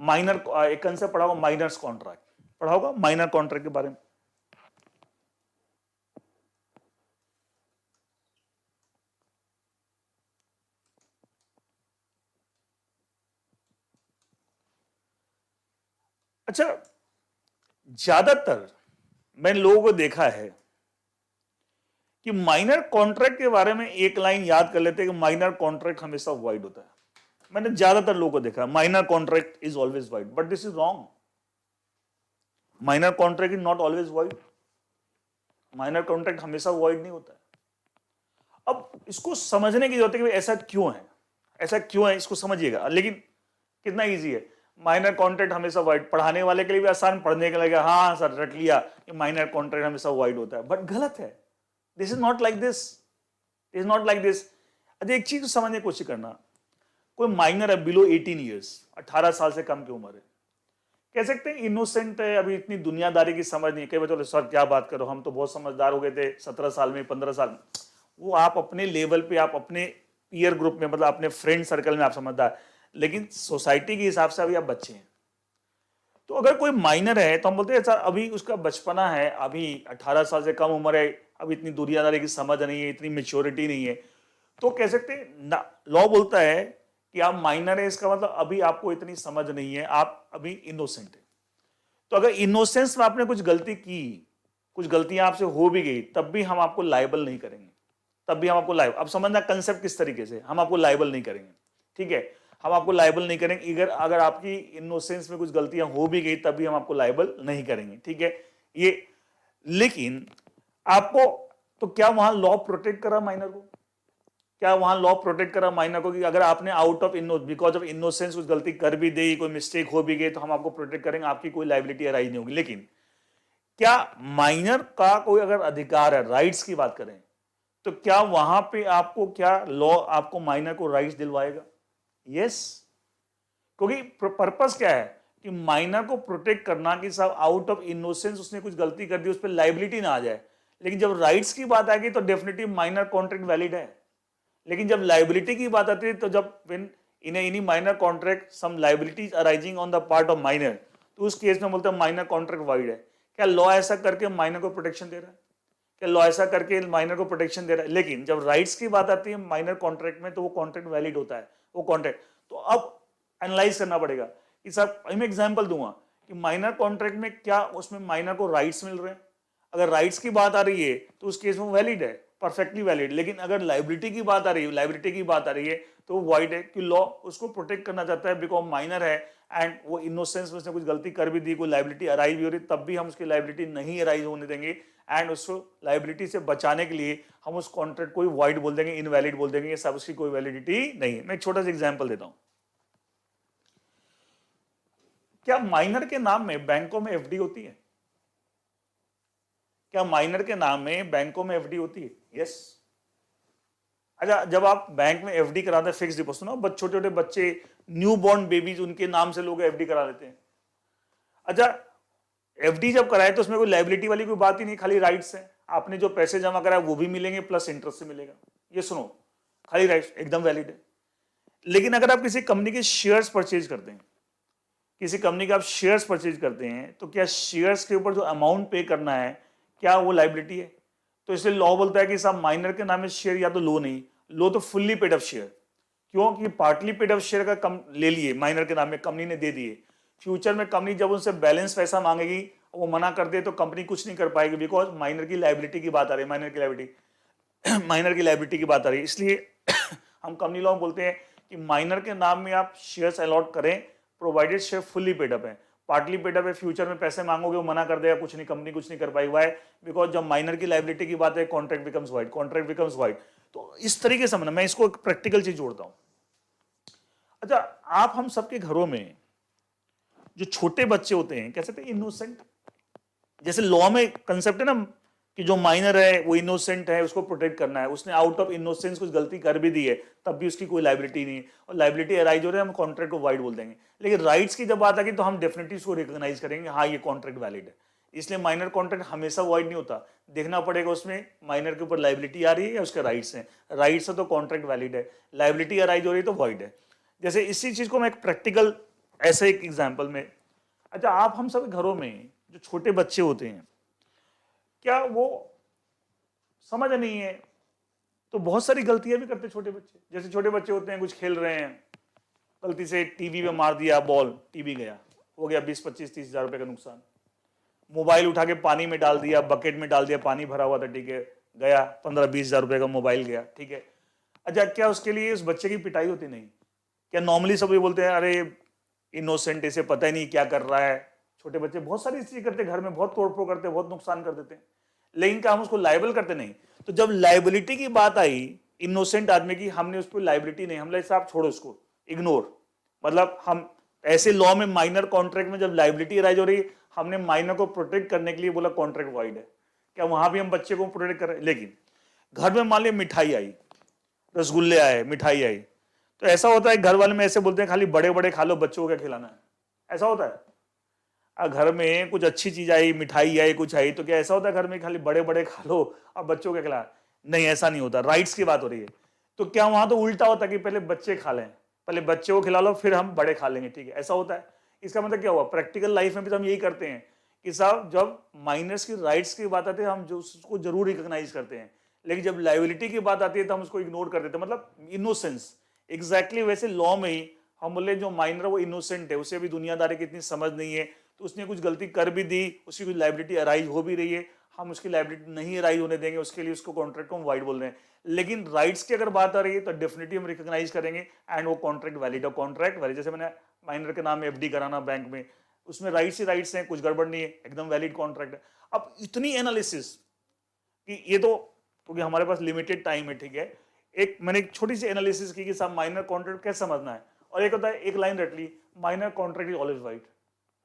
माइनर, एक कंसेप्ट पढ़ा होगा, माइनर्स कॉन्ट्रैक्ट पढ़ा होगा, माइनर कॉन्ट्रैक्ट के बारे में। अच्छा, ज्यादातर मैंने लोगों को देखा है कि माइनर कॉन्ट्रैक्ट के बारे में एक लाइन याद कर लेते हैं कि माइनर कॉन्ट्रैक्ट हमेशा वाइड होता है। मैंने ज्यादातर लोगों को देखा, minor contract is always wide, but this is wrong. Minor contract is not always wide, minor contract हमेशा वाइड नहीं होता है। अब इसको समझने की जरूरत है कि ऐसा क्यों है, ऐसा क्यों है, इसको समझिएगा। लेकिन कितना इजी है, माइनर कॉन्ट्रैक्ट हमेशा वाइड, पढ़ाने वाले के लिए भी आसान, पढ़ने के लिए हाँ सर रट लिया कि माइनर कॉन्ट्रैक्ट हमेशा वाइड होता है, बट गलत है। This is not like this, is not like this. अच्छा एक चीज समझने की कोशिश करना, कोई माइनर है बिलो 18 ईयर्स, 18 साल से कम की उम्र है, कह सकते हैं इनोसेंट है, अभी इतनी दुनियादारी की समझ नहीं है। कई बच्चे सर क्या बात करो, हम तो बहुत समझदार हो गए थे 17 साल में, 15 साल में। वो आप अपने लेवल पे, आप अपने पीयर ग्रुप में, मतलब अपने फ्रेंड सर्कल में आप समझदार, लेकिन सोसाइटी के हिसाब से अभी आप बच्चे हैं। तो अगर कोई माइनर है तो हम बोलते हैं सर अभी उसका बचपना है, अभी 18 साल से कम उम्र है, अभी इतनी दुनियादारी की समझ नहीं है, इतनी मेच्योरिटी नहीं है, तो कह सकते हैं लॉ बोलता है कि आप माइनर है, इसका मतलब अभी आपको इतनी समझ नहीं है, आप अभी इनोसेंट है। तो अगर इनोसेंस में आपने कुछ गलती की, कुछ गलतियां आपसे हो भी गई, तब भी हम आपको लायबल नहीं करेंगे, तब भी हम आपको लायबल, अब समझना कंसेप्ट किस तरीके से, हम आपको लायबल नहीं करेंगे, ठीक है, हम आपको लायबल नहीं करेंगे। अगर अगर आपकी इनोसेंस में कुछ गलतियां हो भी गई तब भी हम आपको लायबल नहीं करेंगे, ठीक है ये। लेकिन आपको, तो क्या वहां लॉ प्रोटेक्ट करा माइनर को, क्या वहां लॉ प्रोटेक्ट करा माइनर को कि अगर आपने out of because of innocence कुछ गलती कर भी दी, कोई मिस्टेक हो भी गई, तो हम आपको प्रोटेक्ट करेंगे, आपकी कोई लाइबिलिटी अराइज नहीं होगी। लेकिन क्या माइनर का कोई अगर अधिकार है, राइट्स की बात करें, तो क्या वहां पे आपको, क्या लॉ आपको माइनर को राइट्स दिलवाएगा? यस, क्योंकि पर्पस क्या है कि माइनर को प्रोटेक्ट करना कि साहब आउट ऑफ इनोसेंस उसने कुछ गलती कर दी, उस पर लाइबिलिटी ना आ जाए। लेकिन जब राइट्स की बात आएगी तो डेफिनेटली माइनर कॉन्ट्रैक्ट वैलिड है। लेकिन जब लाइबिलिटी की बात आती है, तो जब when in any minor contract some liabilities arising on the part of minor, तो उस केस में बोलते हैं माइनर कॉन्ट्रैक्ट वाइड है। क्या लॉ ऐसा करके माइनर को प्रोटेक्शन दे रहा है? क्या लॉ ऐसा करके माइनर को प्रोटेक्शन दे रहा है? लेकिन जब राइट्स की बात आती है माइनर कॉन्ट्रैक्ट में, तो वो कॉन्ट्रैक्ट वैलिड होता है, वो कॉन्ट्रैक्ट। तो अब एनालाइज करना पड़ेगा कि साहब, मैं एग्जांपल दूंगा कि माइनर कॉन्ट्रैक्ट में क्या उसमें माइनर को राइट्स मिल रहे हैं। अगर राइट्स की बात आ रही है तो उस केस में वैलिड है, परफेक्टली वैलिड। लेकिन अगर लाइबिलिटी की बात आ रही है, लाइबिलिटी की बात आ रही है, तो वो वाइड है कि लॉ उसको प्रोटेक्ट करना चाहता है बिकॉज माइनर है, एंड वो इनोसेंस में उसने कुछ गलती कर भी दी, कोई लाइबिलिटी अराइज भी हो रही, तब भी हम उसकी लाइबिलिटी नहीं अराइज होने देंगे। एंड उसको लाइबिलिटी से बचाने के लिए हम उस कॉन्ट्रैक्ट को वाइड बोल देंगे, इनवैलिड बोल देंगे, सब उसकी कोई वैलिडिटी नहीं है। मैं एक छोटा सा एग्जाम्पल देता हूं। क्या माइनर के नाम में बैंकों में एफडी होती है? क्या माइनर के नाम में बैंकों में एफडी होती है? यस। अच्छा, जब आप बैंक में एफडी कराते हैं, फिक्स डिपॉजिट ना, छोटे छोटे बच्चे, न्यू बॉर्न बेबीज, उनके नाम से लोग एफडी करा लेते हैं। अच्छा, एफडी जब कराए तो उसमें कोई लाइबिलिटी वाली कोई बात ही नहीं, खाली राइट्स है। आपने जो पैसे जमा कराए वो भी मिलेंगे, प्लस इंटरेस्ट से मिलेगा। ये सुनो, खाली राइट्स, एकदम वैलिड है। लेकिन अगर आप किसी कंपनी के शेयर्स परचेज करते हैं, किसी कंपनी के आप शेयर्स परचेज करते हैं, तो क्या शेयर्स के ऊपर जो अमाउंट पे करना है, क्या वो लाइबिलिटी है? तो इसलिए लॉ बोलता है कि साहब माइनर के नाम में शेयर या तो लो नहीं, लो तो फुल्ली पेड अप शेयर। क्यों? कि पार्टली पेड अप शेयर का कम ले लिए माइनर के नाम में, कंपनी ने दे दिए। फ्यूचर में कंपनी जब उनसे बैलेंस पैसा मांगेगी, वो मना कर दे तो कंपनी कुछ नहीं कर पाएगी, बिकॉज माइनर की लाइबिलिटी की बात आ रही है, माइनर की लाइबिलिटी माइनर की लाइबिलिटी की बात आ रही है। इसलिए हम कंपनी लॉ में बोलते हैं कि माइनर के नाम में आप शेयर्स अलॉट करें, provided share fully paid up है। पार्टली पेड अप है, फ्यूचर में पैसे मांगोगे वो मना कर देगा, कुछ नहीं, कंपनी कुछ नहीं कर पाएगी। वाई? बिकॉज जब माइनर की लाइबिलिटी की बात है, contract becomes wide, contract becomes wide. तो इस तरीके से मैं इसको एक प्रैक्टिकल चीज जोड़ता हूं। अच्छा, आप हम सबके घरों में जो छोटे बच्चे होते हैं, कैसे थे, इनोसेंट, जैसे लॉ में कंसेप्ट है ना कि जो माइनर है वो इनोसेंट है, उसको प्रोटेक्ट करना है, उसने आउट ऑफ इनोसेंस कुछ गलती कर भी दी है, तब भी उसकी कोई लाइबिलिटी नहीं, और लाइबिलिटी अराइज हो रहा है, हम कॉन्ट्रैक्ट को वाइड बोल देंगे। लेकिन राइट्स की जब बात आएगी तो हम डेफिनेटली उसको रिकॉग्नाइज करेंगे, हाँ ये कॉन्ट्रैक्ट वैलिड है। इसलिए माइनर कॉन्ट्रैक्ट हमेशा वाइड नहीं होता, देखना पड़ेगा उसमें माइनर के ऊपर लाइबिलिटी आ रही है या उसके राइट्स हैं। राइट्स है तो कॉन्ट्रैक्ट वैलिड है, लाइबिलिटी अराइज हो रही है तो वाइड है। जैसे इसी चीज को मैं एक प्रैक्टिकल ऐसे एक एग्जाम्पल में, अच्छा आप हम सब घरों में जो छोटे बच्चे होते हैं, क्या वो समझ नहीं है तो बहुत सारी गलतियां भी करते छोटे बच्चे। जैसे छोटे बच्चे होते हैं, कुछ खेल रहे हैं, गलती से टीवी में मार दिया बॉल, टीवी गया, हो गया 20-25-30 हज़ार रुपए का नुकसान। मोबाइल उठा के पानी में डाल दिया, बकेट में डाल दिया, पानी भरा हुआ था, ठीक है, गया 15-20 हज़ार रुपए का मोबाइल गया, ठीक है। अच्छा, क्या उसके लिए उस बच्चे की पिटाई होती? नहीं। क्या नॉर्मली सब ये बोलते हैं अरे इनोसेंट, इसे पता ही नहीं क्या कर रहा है। छोटे बच्चे बहुत सारी चीजें करते हैं घर में, बहुत तोड़फोड़ करते हैं, बहुत नुकसान कर देते हैं, लेकिन क्या हम उसको लाइबल करते? नहीं। तो जब लाइबिलिटी की बात आई इनोसेंट आदमी की, हमने उस पर लाइबिलिटी नहीं, हम साहब छोड़ो उसको, इग्नोर। मतलब हम ऐसे लॉ में माइनर कॉन्ट्रैक्ट में जब लाइबिलिटी राइज हो रही, हमने माइनर को प्रोटेक्ट करने के लिए बोला कॉन्ट्रैक्ट वाइड है। क्या वहां भी हम बच्चे को प्रोटेक्ट कर रहे हैं? लेकिन घर में मान लिया मिठाई आई, रसगुल्ले आए, मिठाई आई, तो ऐसा होता है घर वाले में ऐसे बोलते हैं खाली बड़े बड़े खा लो, बच्चों को क्या खिलाना है? ऐसा होता है? घर में कुछ अच्छी चीज आई, मिठाई आई, कुछ आई, तो क्या ऐसा होता है घर में खाली बड़े बड़े खा लो और बच्चों को खिलाना? नहीं, ऐसा नहीं होता। राइट्स की बात हो रही है। तो क्या वहां तो उल्टा होता है कि पहले बच्चे खा लें, पहले बच्चे को खिला लो फिर हम बड़े खा लेंगे, ठीक है, ऐसा होता है। इसका मतलब क्या हुआ? प्रैक्टिकल लाइफ में भी तो हम यही करते हैं कि साहब जब माइनर्स की राइट्स की बात आती है हम जो उसको जरूर रिकॉग्नाइज करते हैं, लेकिन जब लाइबिलिटी की बात आती है तो हम उसको इग्नोर कर देते हैं। मतलब इनोसेंस, एग्जैक्टली वैसे लॉ में ही हम बोले जो माइनर वो इनोसेंट है, उसे अभी दुनियादारी की इतनी समझ नहीं है, तो उसने कुछ गलती कर भी दी, उसकी कुछ लाइबिलिटी अराइज हो भी रही है, हम उसकी लाइबिलिटी नहीं अराइज होने देंगे, उसके लिए उसको कॉन्ट्रैक्ट को हम वाइड बोल रहे हैं। लेकिन राइट्स की अगर बात आ रही है तो डेफिनेटली हम रिकॉग्नाइज करेंगे एंड वो कॉन्ट्रैक्ट वैलिड है। कॉन्ट्रैक्ट वैलिड, जैसे मैंने माइनर के नाम में एफडी कराना बैंक में, उसमें राइट्स ही राइट्स हैं, कुछ गड़बड़ नहीं है, एकदम वैलिड कॉन्ट्रैक्ट है। अब इतनी एनालिसिस कि ये तो क्योंकि हमारे पास लिमिटेड टाइम है, ठीक है, एक मैंने एक छोटी सी एनालिसिस की कि साहब माइनर कॉन्ट्रैक्ट कैसे समझना है, और एक होता है एक लाइन रट ली, minor contract is always right.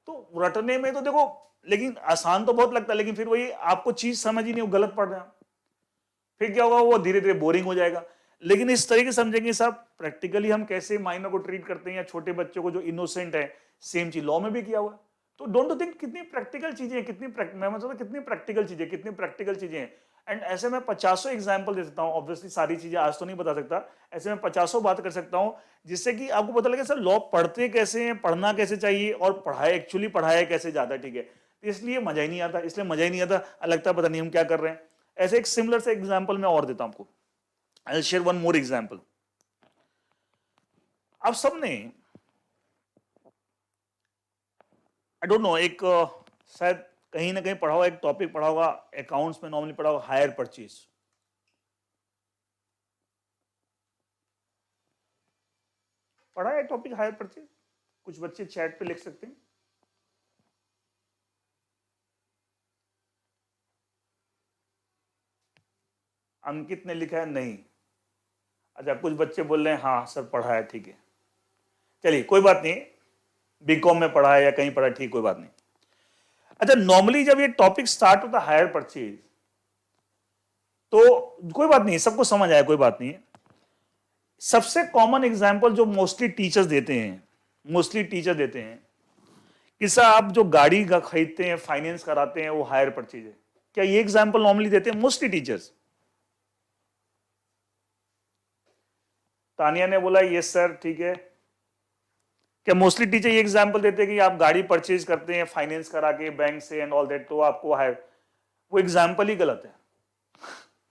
तो रटने में तो देखो, लेकिन आसान तो बहुत लगता है, लेकिन फिर वही आपको चीज समझ ही नहीं, वो गलत पढ़ रहे हैं, फिर क्या होगा, वो धीरे धीरे बोरिंग हो जाएगा। लेकिन इस तरीके से समझेंगे साहब प्रैक्टिकली हम कैसे माइनर को ट्रीट करते हैं, या छोटे बच्चों को जो इनोसेंट है, सेम चीज लॉ में भी किया हुआ है। तो डोंट यू थिंक कितनी प्रैक्टिकल चीजें हैं, मैं मतलब कितनी प्रैक्टिकल चीजें, कितनी प्रैक्टिकल चीजें हैं। एंड ऐसे मैं 50 एग्जाम्पल दे सकता हूँ, ऑब्वियसली सारी चीजें आज तो नहीं बता सकता, ऐसे मैं 50 बात कर सकता हूँ जिससे कि आपको पता लगे सर लॉ पढ़ते कैसे हैं, पढ़ना कैसे चाहिए, और पढ़ाए एक्चुअली पढ़ाया कैसे जाता है, ठीक है। तो इसलिए मजा ही नहीं आता, इसलिए मजा ही नहीं आता, लगता है पता नहीं हम क्या कर रहे हैं। ऐसे एक सिमिलर से एग्जाम्पल मैं और देता हूं आपको, I will share one more example. आप सबने आई डोंट नो एक शायद कहीं ना कहीं पढ़ा होगा, एक टॉपिक पढ़ा होगा, अकाउंट्स में नॉर्मली पढ़ा होगा, हायर परचेज। पढ़ा है टॉपिक हायर परचेज? कुछ बच्चे चैट पे लिख सकते हैं। अंकित ने लिखा है नहीं। अच्छा, कुछ बच्चे बोल रहे हैं हाँ सर पढ़ा है, ठीक है, चलिए कोई बात नहीं, बीकॉम में पढ़ा है या कहीं पढ़ा है, ठीक, कोई बात नहीं। अच्छा, नॉर्मली जब ये टॉपिक स्टार्ट होता है हायर परचेज, तो कोई बात नहीं, सबको समझ आया, कोई बात नहीं है। सबसे कॉमन एग्जांपल जो मोस्टली टीचर देते हैं कि सर आप जो गाड़ी का खरीदते हैं, फाइनेंस कराते हैं, वो हायर परचेज है। क्या ये एग्जांपल नॉर्मली देते हैं मोस्टली टीचर्स? तानिया ने बोला यस सर, ठीक है। क्या मोस्टली टीचर ये एग्जांपल देते हैं कि आप गाड़ी परचेज करते हैं फाइनेंस करा के बैंक से एंड ऑल दैट, तो आपको हायर? वो एग्जांपल ही गलत है।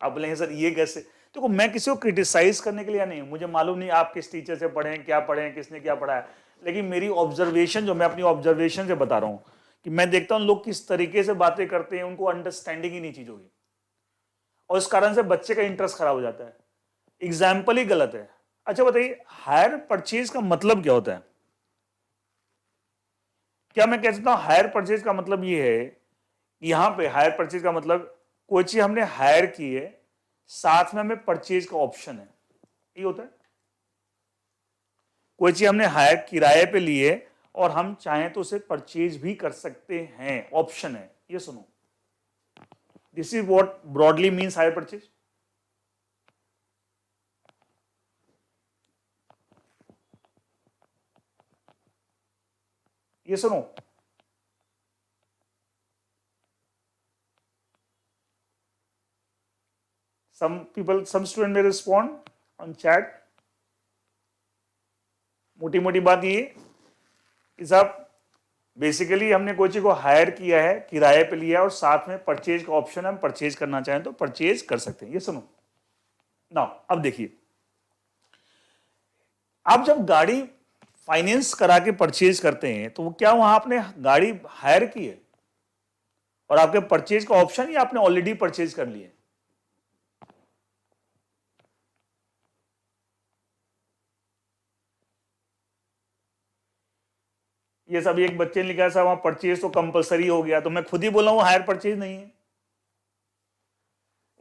आप बोलेंगे सर ये कैसे? देखो, मैं किसी को क्रिटिसाइज करने के लिए नहीं, मुझे मालूम नहीं आप किस टीचर से पढ़े हैं, क्या पढ़े हैं, किसने क्या पढ़ा है, लेकिन मेरी ऑब्जर्वेशन, जो मैं अपनी ऑब्जर्वेशन से बता रहा हूं कि मैं देखता हूं लोग किस तरीके से बातें करते हैं, उनको अंडरस्टैंडिंग ही नहीं चीजों की, और इस कारण से बच्चे का इंटरेस्ट खराब हो जाता है। एग्जाम्पल ही गलत है। अच्छा बताइए, हायर परचेज का मतलब क्या होता है? क्या मैं कह सकता हूं हायर परचेज का मतलब ये है, यहां पे हायर परचेज का मतलब कोई चीज हमने हायर की है, साथ में हमें परचेज का ऑप्शन है, ये होता है। कोई चीज हमने हायर किराए पे ली है और हम चाहें तो उसे परचेज भी कर सकते हैं, ऑप्शन है। ये सुनो, this is what broadly means hire purchase. ये सुनो, some student may respond on chat। मोटी मोटी बात ये कि साहब बेसिकली हमने कोई चीज को हायर किया है, किराए पे लिया है, और साथ में परचेज का ऑप्शन है, हम परचेज करना चाहें तो परचेज कर सकते हैं। ये सुनो ना, अब देखिए, आप जब गाड़ी फाइनेंस करा के परचेज करते हैं तो क्या वहां आपने गाड़ी हायर की है और आपके परचेज का ऑप्शन, या आपने ऑलरेडी परचेज कर लिया है? ये सब एक बच्चे ने लिखा था वहां परचेज तो कंपलसरी हो गया, तो मैं खुद ही बोला हूं हायर परचेज नहीं है,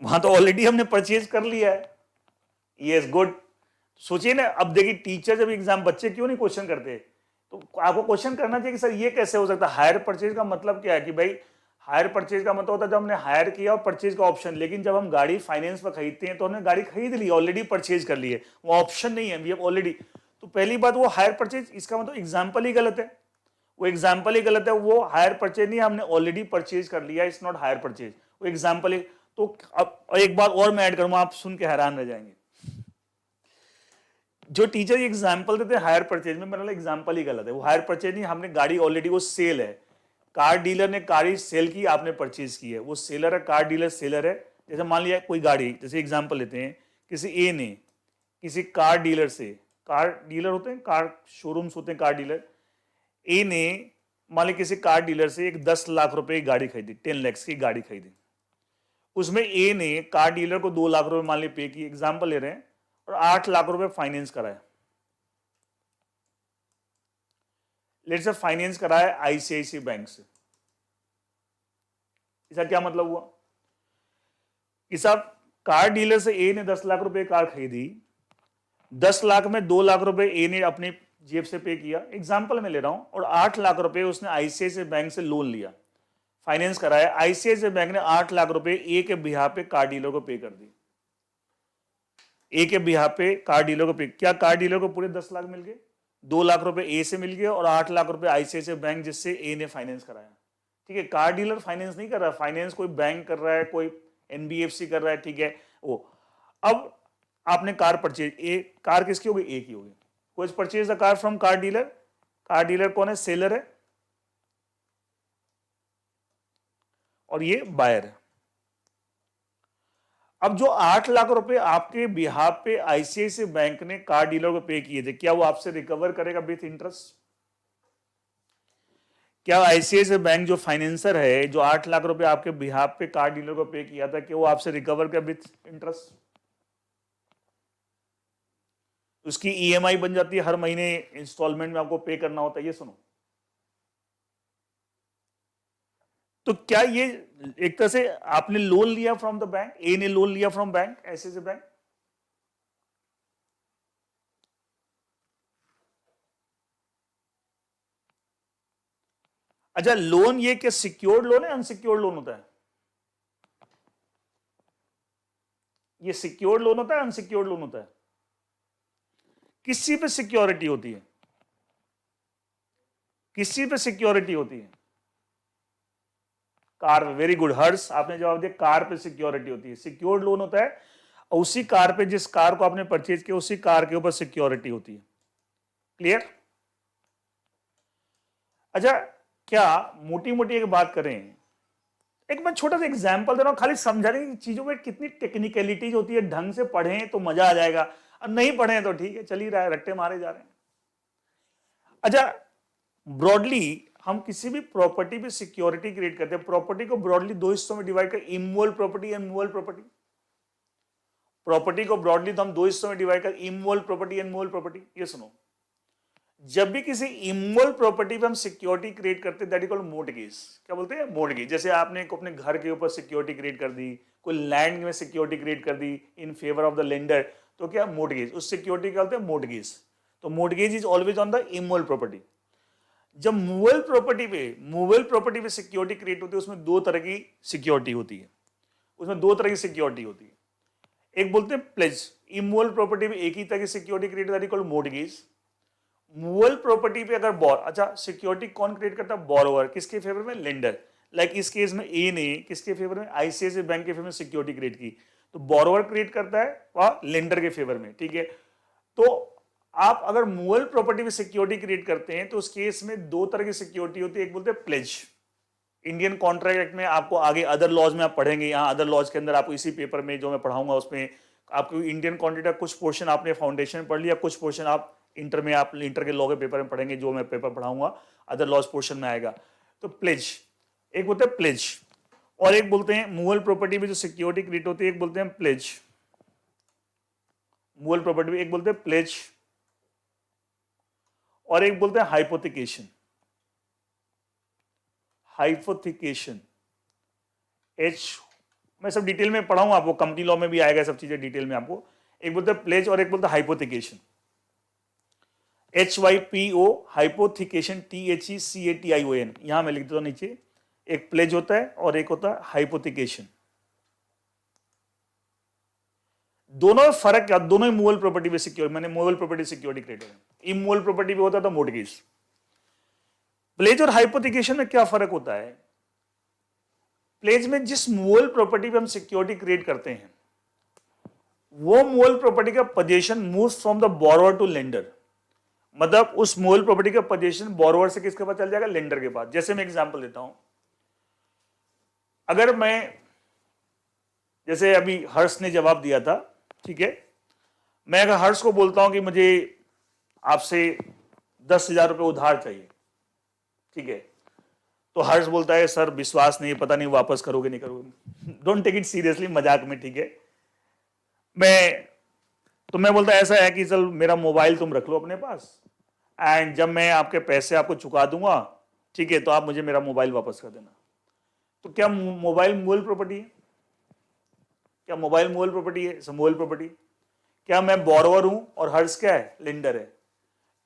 वहां तो ऑलरेडी हमने परचेज कर लिया है। Yes, good. सोचिए ना, अब देखिए टीचर जब एग्जाम, बच्चे क्यों नहीं क्वेश्चन करते, तो आपको क्वेश्चन करना चाहिए कि सर ये कैसे हो सकता है। हायर परचेज का मतलब क्या है कि भाई हायर परचेज का मतलब होता है जब हमने हायर किया और परचेज का ऑप्शन, लेकिन जब हम गाड़ी फाइनेंस पर खरीदते हैं तो हमने गाड़ी खरीद ली, ऑलरेडी परचेज कर ली है, वो ऑप्शन नहीं है, वी हैव ऑलरेडी। तो पहली बात, वो हायर परचेज, इसका मतलब एग्जाम्पल ही गलत है, वो एग्जाम्पल ही गलत है, वो हायर परचेज नहीं, हमने ऑलरेडी परचेज कर लिया, इट्स नॉट हायर परचेज, वो एग्जाम्पल ही। तो अब एक बात और मैं ऐड करूंगा, आप सुन के हैरान रह जाएंगे। जो टीचर एग्जाम्पल देते हैं हायर परचेज में, मतलब एग्जाम्पल ही गलत है, वो हायर परचेज नहीं, हमने गाड़ी ऑलरेडी, वो सेल है, कार डीलर ने गाड़ी सेल की, आपने परचेज की है, वो सेलर है, कार डीलर सेलर है। जैसे मान लिया कोई गाड़ी, जैसे एग्जाम्पल लेते हैं, किसी ए ने किसी कार डीलर से, कार डीलर होते हैं, कार शोरूम्स होते हैं, कार डीलर, ए ने मान ली किसी कार डीलर से एक 10 लाख रुपए की गाड़ी खरीदी, 10 लैक्स की गाड़ी खरीदी, उसमें ए ने कार डीलर को 2 लाख रुपए मान ली पे की, एग्जाम्पल ले रहे हैं, और 8 लाख रुपए फाइनेंस कराया। लेट्स से फाइनेंस कराया आईसीआईसीआई बैंक से। इसका क्या मतलब हुआ कि साहब कार डीलर से ए ने 10 लाख रुपए कार खरीदी, 10 लाख में 2 लाख रुपए ए ने अपने जेब से पे किया, एग्जाम्पल में ले रहा हूं, और 8 लाख रुपए उसने आईसीआईसीआई बैंक से लोन लिया, फाइनेंस कराया, आईसीआईसीआई बैंक ने 8 लाख रुपए ए के बिहार पे कार डीलर को पे कर दी, ए के बिहार पे कार डीलर को पे। क्या कार डीलर को पूरे 10 लाख मिल गए? 2 लाख रुपए ए से मिल गए और 8 लाख रुपए आईसीआईसीआई बैंक जिससे ए ने फाइनेंस कराया। ठीक है, कार डीलर फाइनेंस नहीं कर रहा, फाइनेंस कोई बैंक कर रहा है, कोई एनबीएफसी कर रहा है, ठीक है वो। अब आपने कार परचेज, ए कार किसकी होगी? ए की होगी। कोई purchase the car from car dealer, car dealer कौन है? सेलर है, और ये बायर है। अब जो 8 लाख रुपए आपके बिहाफ पे आईसीआईसीआई बैंक ने कार डीलर को पे किए थे, क्या वो आपसे रिकवर करेगा विथ इंटरेस्ट? क्या आईसीआईसीआई बैंक जो फाइनेंसर है, जो 8 लाख रुपए आपके बिहाफ पे कार डीलर को पे किया था, कि वो आपसे रिकवर कर विथ इंटरेस्ट? उसकी ईएमआई बन जाती है, हर महीने इंस्टॉलमेंट में आपको पे करना होता है। ये सुनो, तो क्या ये एक तरह से आपने लोन लिया फ्रॉम द बैंक, ए ने लोन लिया फ्रॉम बैंक, ऐसे से बैंक? अच्छा, लोन ये क्या सिक्योर्ड लोन है, अनसिक्योर्ड लोन होता है? ये सिक्योर्ड लोन होता है, अनसिक्योर्ड लोन होता है? किसी पे सिक्योरिटी होती है, किसी पे सिक्योरिटी होती है? कार पे। वेरी गुड हर्ष, आपने जवाब दिया, कार पे सिक्योरिटी होती है। सिक्योर्ड लोन होता है और उसी कार पे, जिस कार को आपने परचेज किया उसी कार के ऊपर सिक्योरिटी होती है। क्लियर? अच्छा, क्या मोटी मोटी एक बात करें, एक मैं छोटा सा एग्जांपल दे रहा हूं खाली समझाने की चीजों में कितनी टेक्निकलिटीज होती है। ढंग से पढ़ें तो मजा आ जाएगा, और नहीं पढ़ें तो ठीक है, चल ही रहा है, रट्टे मारे जा रहे हैं। अच्छा, ब्रॉडली हम किसी भी प्रॉपर्टी पे सिक्योरिटी क्रिएट करते हैं। प्रॉपर्टी को ब्रॉडली दो हिस्सों में डिवाइड कर, immovable property and movable property. Property को ब्रॉडली तो हम दो हिस्सों में डिवाइड कर, immovable property and movable property. ये सुनो, जब भी किसी इमूवेबल प्रॉपर्टी पे हम सिक्योरिटी क्रिएट करते हैं, दैट इज कॉल्ड मोर्टगेज। क्या बोलते हैं? मोर्टगेज। जैसे आपने अपने घर के ऊपर सिक्योरिटी क्रिएट कर दी, कोई लैंड में सिक्योरिटी क्रिएट कर दी in favour of the lender, तो क्या? मोर्टगेज। उस सिक्योरिटी क्या बोलते हैं? मोर्टगेज। तो mortgage is always on the immovable property. जब मूवेबल प्रॉपर्टी पे सिक्योरिटी क्रिएट होती है, उसमें दो तरह की सिक्योरिटी होती है। उसमें दो तरह की सिक्योरिटी होती है। एक बोलते हैं प्लेज। इमूवेबल प्रॉपर्टी पे एक ही तरह की सिक्योरिटी क्रिएट होती है, कॉल्ड मोर्टगेज। मूवेबल प्रॉपर्टी पे अगर अच्छा, सिक्योरिटी कौन क्रिएट करता है? बोरोवर। किसके फेवर में? लेंडर। लाइक इस केस में ए ने किसके फेवर में? आईसीआईसीआई बैंक के फेवर में सिक्योरिटी क्रिएट की, तो बोरोवर क्रिएट करता है वह लेंडर के फेवर में। ठीक है, तो आप अगर मूवेबल प्रॉपर्टी में सिक्योरिटी क्रिएट करते हैं तो उस केस में दो तरह की सिक्योरिटी होती है। एक बोलते हैं प्लेज। इंडियन कॉन्ट्रैक्ट एक्ट में आपको आगे अदर लॉज में आप पढ़ेंगे, यहाँ अदर लॉज के अंदर आपको इसी पेपर में जो मैं पढ़ाऊंगा उसमें आपको इंडियन कॉन्ट्रैक्ट का कुछ पोर्शन आपने फाउंडेशन में पढ़ लिया, कुछ पोर्शन आप इंटर में, आप इंटर के लॉ के पेपर में पढ़ेंगे, जो मैं पेपर पढ़ाऊंगा अदर लॉज पोर्शन में आएगा। तो प्लेज, एक बोलते हैं प्लेज, और एक बोलते हैं मूवेबल प्रॉपर्टी में जो सिक्योरिटी क्रिएट होती है, एक बोलते हैं प्लेज। मूवेबल प्रॉपर्टी में एक बोलते हैं प्लेज और एक बोलते हैं हाइपोथिकेशन। हाइपोथिकेशन एच, मैं सब डिटेल में पढ़ाऊंगा आपको, कंपनी लॉ में भी आएगा सब चीजें डिटेल में आपको। एक बोलते हैं प्लेज और एक बोलते हैं हाइपोथिकेशन। HYPO, hypothecation, THECATION। यहां मैं लिख देता हूं नीचे, एक प्लेज होता है और एक होता है हाइपोथिकेशन। दोनों में फर्क क्या? दोनों ही मूवेबल प्रॉपर्टी पे सिक्योरिटी, मैंने मूवेबल प्रॉपर्टी सिक्योरिटी क्रिएट है। इमूवेबल प्रॉपर्टी पे होता था मोर्टगेज। प्लेज और हाइपोथिकेशन में क्या फर्क होता है? प्लेज में जिस मूवेबल प्रॉपर्टी पे हम सिक्योरिटी क्रिएट करते हैं, वो मूवेबल प्रॉपर्टी का possession moves from the borrower to lender. मतलब उस मूवेबल प्रॉपर्टी का पोजीशन बोरोवर से किसके पास चल जाएगा? लेंडर के पास। जैसे मैं एग्जांपल देता हूं, अगर मैं, जैसे अभी हर्ष ने जवाब दिया था, ठीक है, मैं अगर हर्ष को बोलता हूं कि मुझे आपसे 10,000 रुपए उधार चाहिए, ठीक है, तो हर्ष बोलता है सर विश्वास नहीं, पता नहीं वापस करोगे नहीं करोगे। डोंट टेक इट सीरियसली, मजाक में, ठीक है। मैं बोलता ऐसा है कि चल मेरा मोबाइल तुम रख लो अपने पास, एंड जब मैं आपके पैसे आपको चुका दूंगा, ठीक है, तो आप मुझे मेरा मोबाइल वापस कर देना। तो क्या मोबाइल मूवेबल प्रॉपर्टी है? क्या मोबाइल मूवेबल प्रॉपर्टी है? Movable property. क्या मैं बोरोवर हूं और हर्ष क्या है? लेंडर है।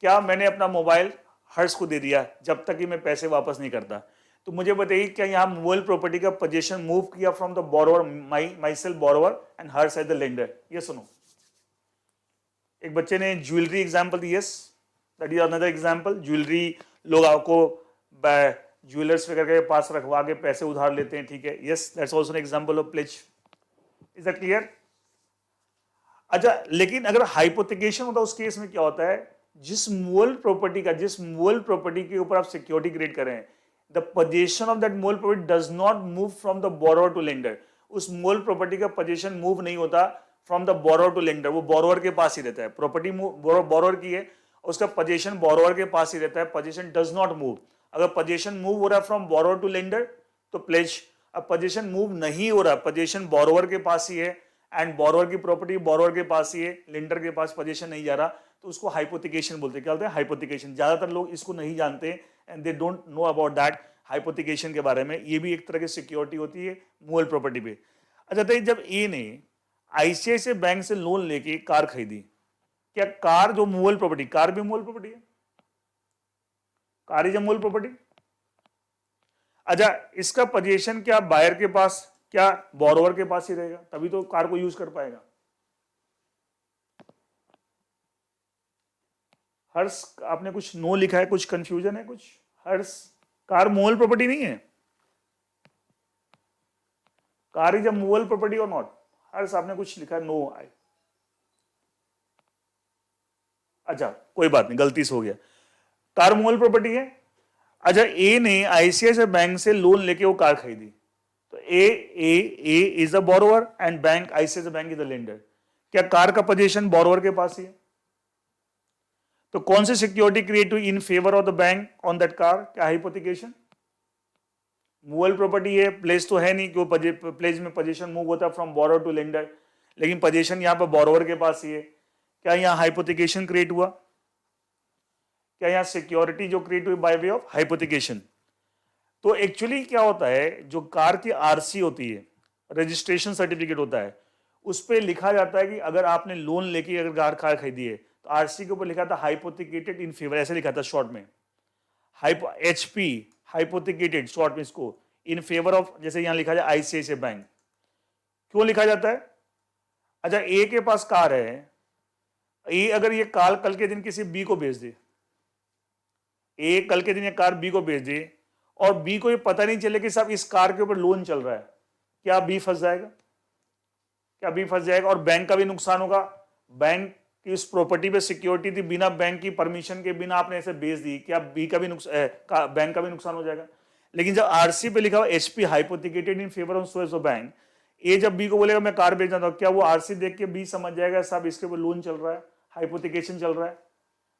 क्या मैंने अपना मोबाइल हर्ष को दे दिया जब तक कि मैं पैसे वापस नहीं करता? तो मुझे बताइए, क्या यहां मूवेबल प्रॉपर्टी का पोजीशन मूव किया from the borrower, myself borrower and Harsh as the lender? ये सुनो, एक बच्चे ने ज्वेलरी एग्जांपल दी, yes, that is another example. Jewellery, लोग आपको ज्वेलर्स वगैरह के पास रखवा के पैसे उधार लेते हैं, ठीक है, yes, that's also an example of pledge. Is that clear? अच्छा, लेकिन अगर हाइपोथिकेशन होता है उस केस में क्या होता है? जिस मूवेबल प्रॉपर्टी के ऊपर आप सिक्योरिटी क्रिएट करें, the possession of that movable property does not move from the borrower to lender. उस मूवेबल प्रॉपर्टी का पोजीशन मूव नहीं होता from the borrower to lender, वो बोरोवर के पास ही रहता है। प्रॉपर्टी बोरोवर की है, उसका पोजीशन बोरोवर के पास ही रहता है, पोजीशन डज नॉट मूव। अगर पोजीशन मूव हो रहा है फ्रॉम बोरोवर टू लेंडर तो प्लेज। अब पोजीशन मूव नहीं हो रहा, पोजीशन बोरोवर के पास ही है एंड बोरोवर की प्रॉपर्टी बोरोवर के पास ही है, लेंडर के पास पोजीशन नहीं जा रहा, तो उसको हाइपोथिकेशन बोलते हैं। क्या बोलते हैं? हाइपोथिकेशन। ज्यादातर लोग इसको नहीं जानते and they don't know about that, hypothecation के बारे में। ये भी एक तरह की सिक्योरिटी होती है मूवेबल प्रॉपर्टी पे। अच्छा, तो जब ए ने आईसीआईसीआई बैंक से लोन लेके कार खरीदी, क्या कार जो मूवेबल प्रॉपर्टी, कार भी मूवेबल प्रॉपर्टी है? Car is a movable property. अच्छा, इसका पोजीशन क्या बायर के पास, क्या बोरोवर के पास ही रहेगा? तभी तो कार को यूज कर पाएगा। हर्ष, आपने कुछ नो लिखा है, कुछ कंफ्यूजन है कुछ? हर्ष, कार मूवेबल प्रॉपर्टी नहीं है? Car is a movable property और नॉट? हर्ष, आपने कुछ लिखा है नो? आई, अच्छा कोई बात नहीं, गलती से हो गया। कार मूवेबल प्रॉपर्टी है। अच्छा, ए ने आईसीआईसीआई बैंक से लोन लेके वो कार खरीदी, तो A is a borrower and bank ICICI bank is a lender. क्या कार का पोजीशन बोरोवर के पास ही है? तो कौन सी सिक्योरिटी क्रिएट हुई इन favour of the bank on that car? क्या हाइपोथिकेशन? मूवेबल प्रॉपर्टी है, प्लेस तो है नहीं कि वो प्लेस में पोजीशन मूव होता है फ्रॉम बोरोवर टू लेंडर, लेकिन पोजीशन यहां पर बोरोवर के पास ही है। क्या यहां हाइपोथिकेशन क्रिएट हुआ? क्या यहां सिक्योरिटी जो क्रिएट हुई बाय वे ऑफ हाइपोथिकेशन? तो एक्चुअली क्या होता है, जो कार की आरसी होती है, रजिस्ट्रेशन सर्टिफिकेट होता है, उस पर लिखा जाता है कि अगर आपने लोन लेके अगर कार खरीदी है तो आरसी के ऊपर लिखा था हाइपोथिकेटेड इन फेवर, ऐसे लिखा था शॉर्ट में, एचपी हाइपोथिकेटेड शॉर्ट में इसको, इन फेवर ऑफ, जैसे यहां लिखा जाए आईसीआईसीआई बैंक। क्यों लिखा जाता है? अच्छा, ए के पास कार है, ए अगर ये कार कल के दिन किसी बी को बेच दे, ए कल के दिन ये कार बी को बेच दे और बी को ये पता नहीं चले कि साहब इस कार के ऊपर लोन चल रहा है, क्या बी फंस जाएगा? क्या बी फंस जाएगा? और बैंक का भी नुकसान होगा। बैंक की इस प्रॉपर्टी पे सिक्योरिटी थी, बिना बैंक की परमिशन के, बिना आपने ऐसे बेच दी, क्या बी का भी नुकसान, बैंक का भी नुकसान हो जाएगा। लेकिन जब आरसी पे लिखा हुआ HP hypothecated in favour of source of bank, A जब बी को बोलेगा मैं कार बेचना था, क्या वो आरसी देख के बी समझ जाएगा साहब इसके ऊपर लोन चल रहा है, हाइपोथिकेशन चल रहा है,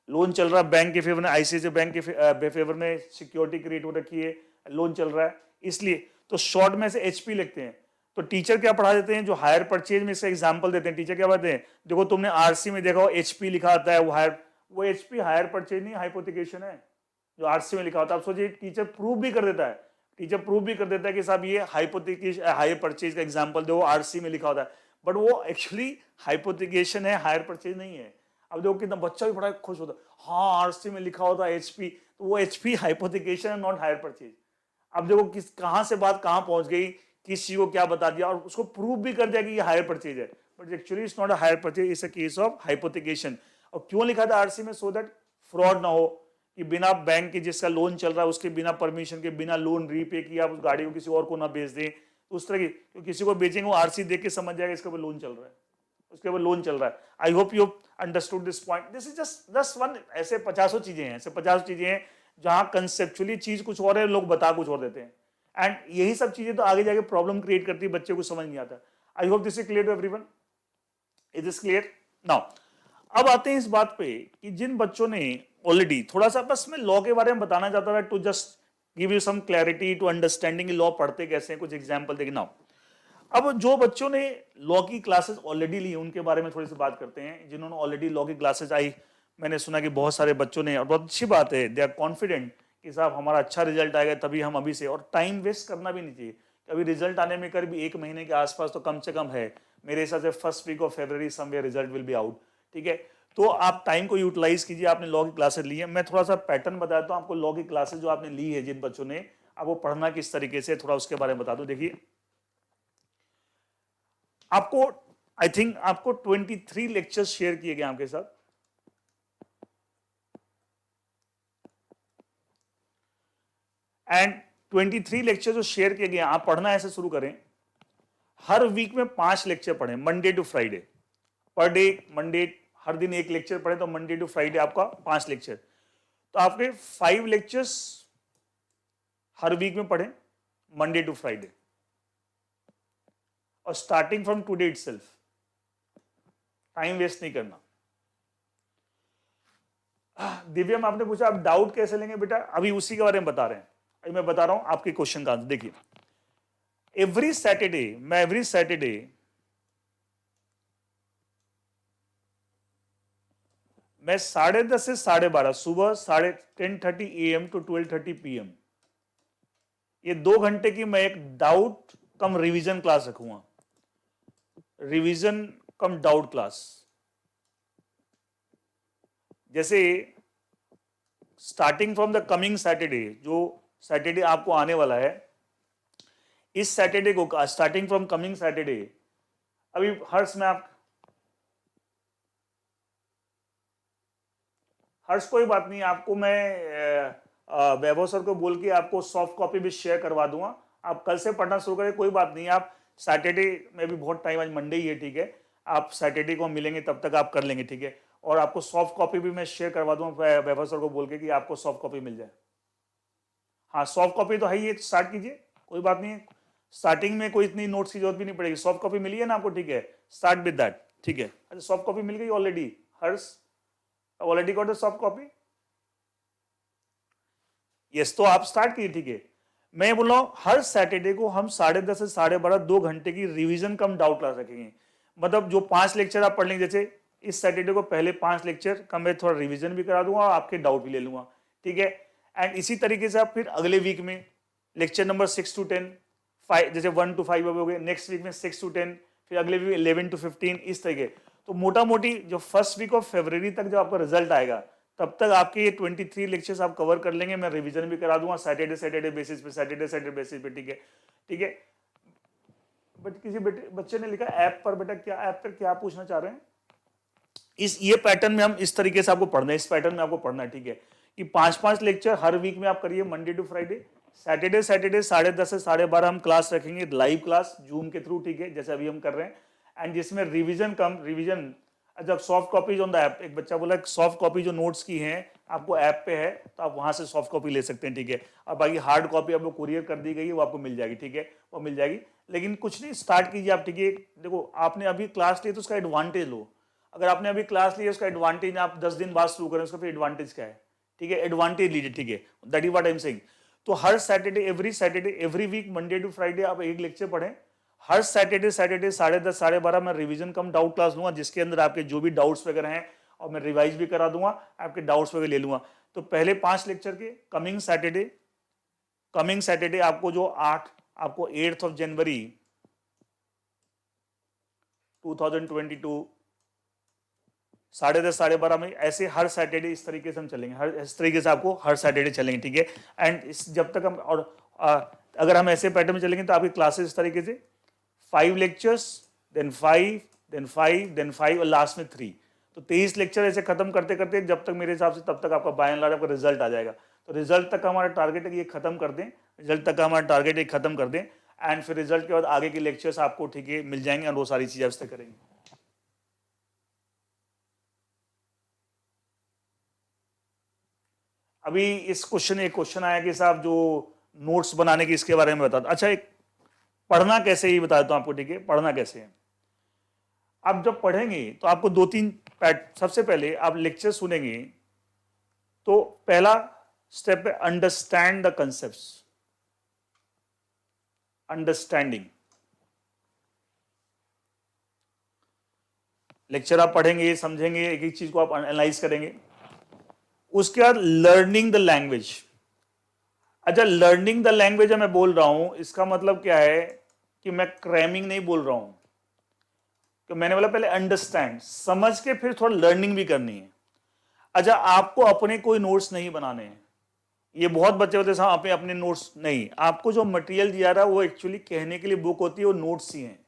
लोन चल रहा है, बैंक के फेवर में, आईसीआईसीआई बैंक के फेवर में सिक्योरिटी क्रिएट हो रखी है, लोन चल रहा है, इसलिए तो शॉर्ट में से एचपी लिखते हैं। तो टीचर क्या पढ़ा देते हैं, जो हायर परचेज में से एग्जांपल देते हैं, टीचर क्या बताते हैं, देखो तुमने आरसी में देखा हो एचपी लिखा आता है, वो एचपी हायर परचेज नहीं, हाइपोथिकेशन है जो आरसी में लिखा होता है। आप सोचिए, टीचर प्रूव भी कर देता है, टीचर प्रूव भी कर देता है कि साहब ये हाइपोथिकेशन, हायर परचेज का एग्जाम्पल दो, आरसी में लिखा होता है, बट वो एक्चुअली हाइपोथिकेशन है, हायर परचेज नहीं है। अब देखो कितना बच्चा भी बड़ा खुश होता है, हाँ आरसी में लिखा होता है एचपी, तो वो एचपी हाइपोथिकेशन है, नॉट हायर परचेज। अब देखो किस कहां से बात कहां पहुंच गई, किस चीज को क्या बता दिया, और उसको प्रूव भी कर दिया कि ये हायर परचेज है, but actually it's not a hire purchase, it's a case of hypothecation. और क्यों लिखा था आरसी में? सो दैट फ्रॉड ना हो, कि बिना बैंक के जिसका लोन चल रहा है उसके बिना परमिशन के, बिना लोन रीपे किया आप उस गाड़ी को किसी और को ना बेच दें, तो उस तरह की, क्योंकि किसी को बेचेंगे वो आरसी देख के समझ जाएगा इसके ऊपर लोन चल रहा है, उसके ऊपर लोन चल रहा है। I hope you understood this point. This is just one, ऐसे 50 चीजें हैं, ऐसे 50 चीजें हैं जहां कंसेप्चुअली चीज कुछ और है, लोग बता कुछ और देते हैं, एंड यही सब चीजें तो आगे जाके प्रॉब्लम क्रिएट करती है, बच्चे को समझ नहीं आता। I hope this is clear to everyone. Is this clear now? अब आते हैं इस बात पे कि जिन बच्चों ने ऑलरेडी थोड़ा सा, बस मैं लॉ के बारे में बताना चाहता था to just give you some clarity to understanding law पढ़ते कैसे हैं, कुछ एग्जांपल देखिए नाउ। अब जो बच्चों ने लॉ की क्लासेस ऑलरेडी ली उनके बारे में थोड़ी सी बात करते हैं। जिन्होंने ऑलरेडी लॉ की क्लासेस आई, मैंने सुना कि बहुत सारे बच्चों ने, और बहुत अच्छी बात है, दे आर कॉन्फिडेंट कि साहब हमारा अच्छा रिजल्ट आएगा, तभी हम अभी से, और टाइम वेस्ट करना भी नहीं चाहिए। अभी रिजल्ट आने में करीब 1 महीने के आसपास तो कम से कम है, मेरे हिसाब से फर्स्ट वीक ऑफ फरवरी somewhere result will be out, ठीक है। तो आप टाइम को यूटिलाइज कीजिए। आपने लॉ की क्लासेस ली है, मैं थोड़ा सा पैटर्न बताता हूँ आपको, लॉ की क्लासेस जो आपने ली है जिन बच्चों ने, आपको पढ़ना किस तरीके से, थोड़ा उसके बारे में बता दो। देखिए आपको, आई थिंक आपको 23 लेक्चर्स शेयर किए गए आपके साथ, एंड 23 लेक्चर जो शेयर किए गए, आप पढ़ना ऐसे शुरू करें, हर वीक में 5 लेक्चर पढ़ें, Monday to Friday, per day Monday, हर दिन एक लेक्चर पढ़े, तो मंडे टू फ्राइडे आपका 5 लेक्चर, तो आपके 5 लेक्चर्स हर वीक में पढ़ें, मंडे टू फ्राइडे, और starting from today itself, time waste नहीं करना। दिव्यम आपने पूछा आप डाउट कैसे लेंगे बेटा, अभी उसी के बारे में बता रहे हैं, अभी मैं बता रहा हूं आपके क्वेश्चन का आंसर। देखिए एवरी सैटरडे, मैं एवरी सैटरडे मैं 10:30 से 12:30 सुबह 10:30 AM टू 12:30 PM, ये 2 घंटे की मैं एक डाउट कम रिवीजन क्लास रखूंगा, रिवीजन कम डाउट क्लास। जैसे starting from the coming Saturday, जो सैटरडे आपको आने वाला है, इस सैटरडे को, स्टार्टिंग फ्रॉम कमिंग सैटरडे, अभी हर्ष में आप, हर्ष कोई बात नहीं, आपको मैं वैभव सर को बोल के आपको सॉफ्ट कॉपी भी शेयर करवा दूंगा। आप कल से पढ़ना शुरू करें, कोई बात नहीं। आप सैटरडे में भी बहुत टाइम, आज मंडे ही है, ठीक है, आप सैटरडे को मिलेंगे तब तक आप कर लेंगे, ठीक है। और आपको सॉफ्ट कॉपी भी मैं शेयर करवा दूंगा वैभव सर को बोल के कि आपको सॉफ्ट कॉपी मिल जाए। हाँ सॉफ्ट कॉपी तो है ही, स्टार्ट कीजिए, कोई बात नहीं है। स्टार्टिंग में कोई इतनी नोट्स की जरूरत भी नहीं पड़ेगी, सॉफ्ट कॉपी मिली है ना आपको, ठीक है, स्टार्ट विद दैट, ठीक है। अच्छा सॉफ्ट कॉपी मिल गई already, Harsh already got the soft copy? Yes, तो आप स्टार्ट कीजिए, ठीक है। मैं बोल रहा हूं हर सैटरडे को हम 10:30 से 12:30 2 घंटे की रिवीजन कम डाउट क्लास रखेंगे। मतलब जो 5 लेक्चर आप पढ़ लेंगे, जैसे इस सैटरडे को पहले 5 लेक्चर का मैं थोड़ा रिवीजन भी करा दूंगा और आपके डाउट भी ले लूंगा, ठीक है। एंड इसी तरीके से आप फिर अगले वीक में लेक्चर नंबर 6 to 10, 5 जैसे 1 to 5 हो गए, नेक्स्ट वीक में 6 to 10, फिर अगले वीक 11 to 15, इस तरीके। तो मोटा मोटी जो फर्स्ट वीक ऑफ फरवरी तक जब आपका रिजल्ट आएगा तब तक आपके ये 23 लेक्चर्स आप कवर कर लेंगे। मैं रिवीजन भी करा दूंगा सैटरडे बेसिस पे, सैटरडे बेसिस पे, ठीक है, ठीक है। बट किसी बच्चे ने लिखा ऐप पर, बेटा क्या ऐप पर क्या पूछना चाह रहे हैं? इस ये पैटर्न में हम इस तरीके से आपको पढ़ना है, इस पैटर्न में आपको पढ़ना है, ठीक है, कि 5-5 लेक्चर हर वीक में आप करिए, मंडे टू फ्राइडे। सैटरडे 10:30 से 12:30 हम क्लास रखेंगे, लाइव क्लास जूम के थ्रू, ठीक है, जैसे अभी हम कर रहे हैं। एंड जिसमें रिवीजन जब soft copies on the app, एक बच्चा बोला सॉफ्ट कॉपी जो नोट्स की हैं आपको ऐप पे है तो आप वहां से सॉफ्ट कॉपी ले सकते हैं, ठीक है। और बाकी हार्ड कॉपी आपको कुरियर कर दी गई है, वो आपको मिल जाएगी, ठीक है, वो मिल जाएगी। लेकिन कुछ नहीं, स्टार्ट कीजिए आप, ठीक है। देखो आपने अभी क्लास ली तो उसका एडवांटेज लो। अगर आपने अभी क्लास ली है उसका एडवांटेज आप 10 दिन बाद शुरू करें, उसका फिर एडवांटेज क्या है, ठीक है, एडवांटेज लीजिए, ठीक है, that is what I am saying. तो हर Saturday every week Monday to Friday आप एक लेक्चर पढ़ें। हर सैटरडे 10:30 12:30 मैं रिवीजन कम डाउट क्लास लूंगा, जिसके अंदर आपके जो भी डाउट्स वगैरह हैं और मैं रिवाइज भी करा दूंगा, आपके डाउट्स वगैरह ले लूंगा। तो पहले 5 लेक्चर के कमिंग सैटरडे आपको जो 8 ऑफ जनवरी 2022 10:30 12:30 में, ऐसे हर सैटरडे इस तरीके से हम चलेंगे, इस तरीके से आपको हर सैटरडे चलेंगे, ठीक है। एंड जब तक हम अगर हम ऐसे पैटर्न में चलेंगे तो आपकी क्लासेस इस तरीके से 5 लेक्चर्स, देन 5, देन 5, देन 5 और लास्ट में 3। तो 23 लेक्चर ऐसे खत्म करते करते जब तक मेरे हिसाब से तब तक आपका बाय एंड लार्ज आपका रिजल्ट आ जाएगा। तो रिजल्ट तक का हमारा टारगेट है कि ये खत्म कर दें, रिजल्ट तक का हमारा टारगेट है खत्म कर दें। एंड फिर रिजल्ट के बाद आगे के लेक्चर्स आपको, ठीक है, मिल जाएंगे और वो सारी चीजें उससे करेंगे। अभी इस एक क्वेश्चन आया कि साहब जो नोट्स बनाने की इसके बारे में बता दो। अच्छा, एक पढ़ना कैसे ही बता देता हूं आपको, ठीक है, पढ़ना कैसे है। आप जब पढ़ेंगे तो आपको 2-3 सबसे पहले आप लेक्चर सुनेंगे तो पहला स्टेप है understand the concepts, understanding. Lecture आप पढ़ेंगे, समझेंगे, एक एक चीज को आप एनालाइज करेंगे। उसके बाद लर्निंग द लैंग्वेज। अच्छा, लर्निंग द लैंग्वेज मैं बोल रहा हूं, इसका मतलब क्या है कि मैं क्रैमिंग नहीं बोल रहा हूं, कि मैंने बोला पहले अंडरस्टैंड, समझ के फिर थोड़ा लर्निंग भी करनी है। अच्छा, आपको अपने कोई नोट्स नहीं बनाने हैं। ये बहुत बच्चे होते हैं अपने अपने नोट्स नहीं, आपको जो मटेरियल दिया रहा है वो एक्चुअली कहने के लिए बुक होती है, वो नोट्स ही हैं।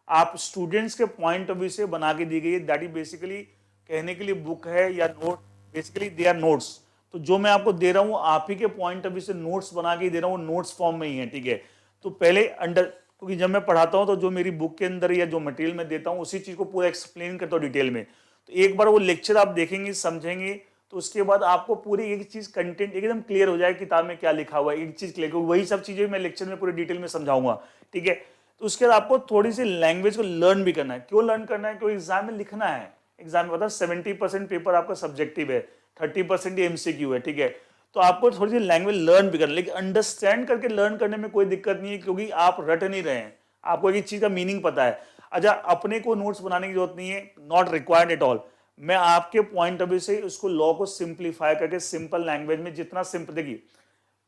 आप स्टूडेंट्स के पॉइंट ऑफ व्यू से बना के दी गई है, दैट इज बेसिकली कहने के लिए बुक है या note, basically they are notes. तो जो मैं आपको दे रहा हूं आप ही के पॉइंट ऑफ व्यू से नोट्स बना के दे रहा हूं, नोट्स फॉर्म में ही है, ठीक है। तो पहले क्योंकि जब मैं पढ़ाता हूं तो जो मेरी बुक के अंदर या जो मटेरियल मैं देता हूं उसी चीज को पूरा एक्सप्लेन करता हूं डिटेल में। तो एक बार वो लेक्चर आप देखेंगे, समझेंगे, तो उसके बाद आपको पूरी एक चीज कंटेंट एकदम क्लियर हो जाए, किताब में क्या लिखा हुआ है, एक चीज क्लियर, वही सब चीजें मैं लेक्चर में पूरी डिटेल में समझाऊंगा, ठीक है। तो उसके बाद आपको थोड़ी सी लैंग्वेज को लर्न भी करना है। क्यों लर्न करना है? क्योंकि एग्जाम में लिखना है। एग्जाम में पता 70% पेपर आपका सब्जेक्टिव है, 30% एमसीक्यू है, ठीक है। तो आपको थोड़ी सी लैंग्वेज लर्न भी करना, लेकिन अंडरस्टैंड करके लर्न करने में कोई दिक्कत नहीं है, क्योंकि आप रट नहीं रहे हैं, आपको एक चीज का मीनिंग पता है। अच्छा, अपने को नोट्स बनाने की जरूरत नहीं है, नॉट रिक्वायर्ड एट ऑल। मैं आपके पॉइंट ऑफ व्यू से उसको लॉ को सिंप्लीफाई करके सिंपल लैंग्वेज में जितना सिंपल, देखिए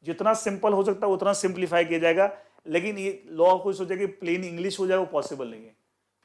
जितना सिंपल हो सकता है उतना सिंप्लीफाई किया जाएगा। लेकिन ये लॉ को सोचे कि प्लेन इंग्लिश हो जाए, वो पॉसिबल नहीं है।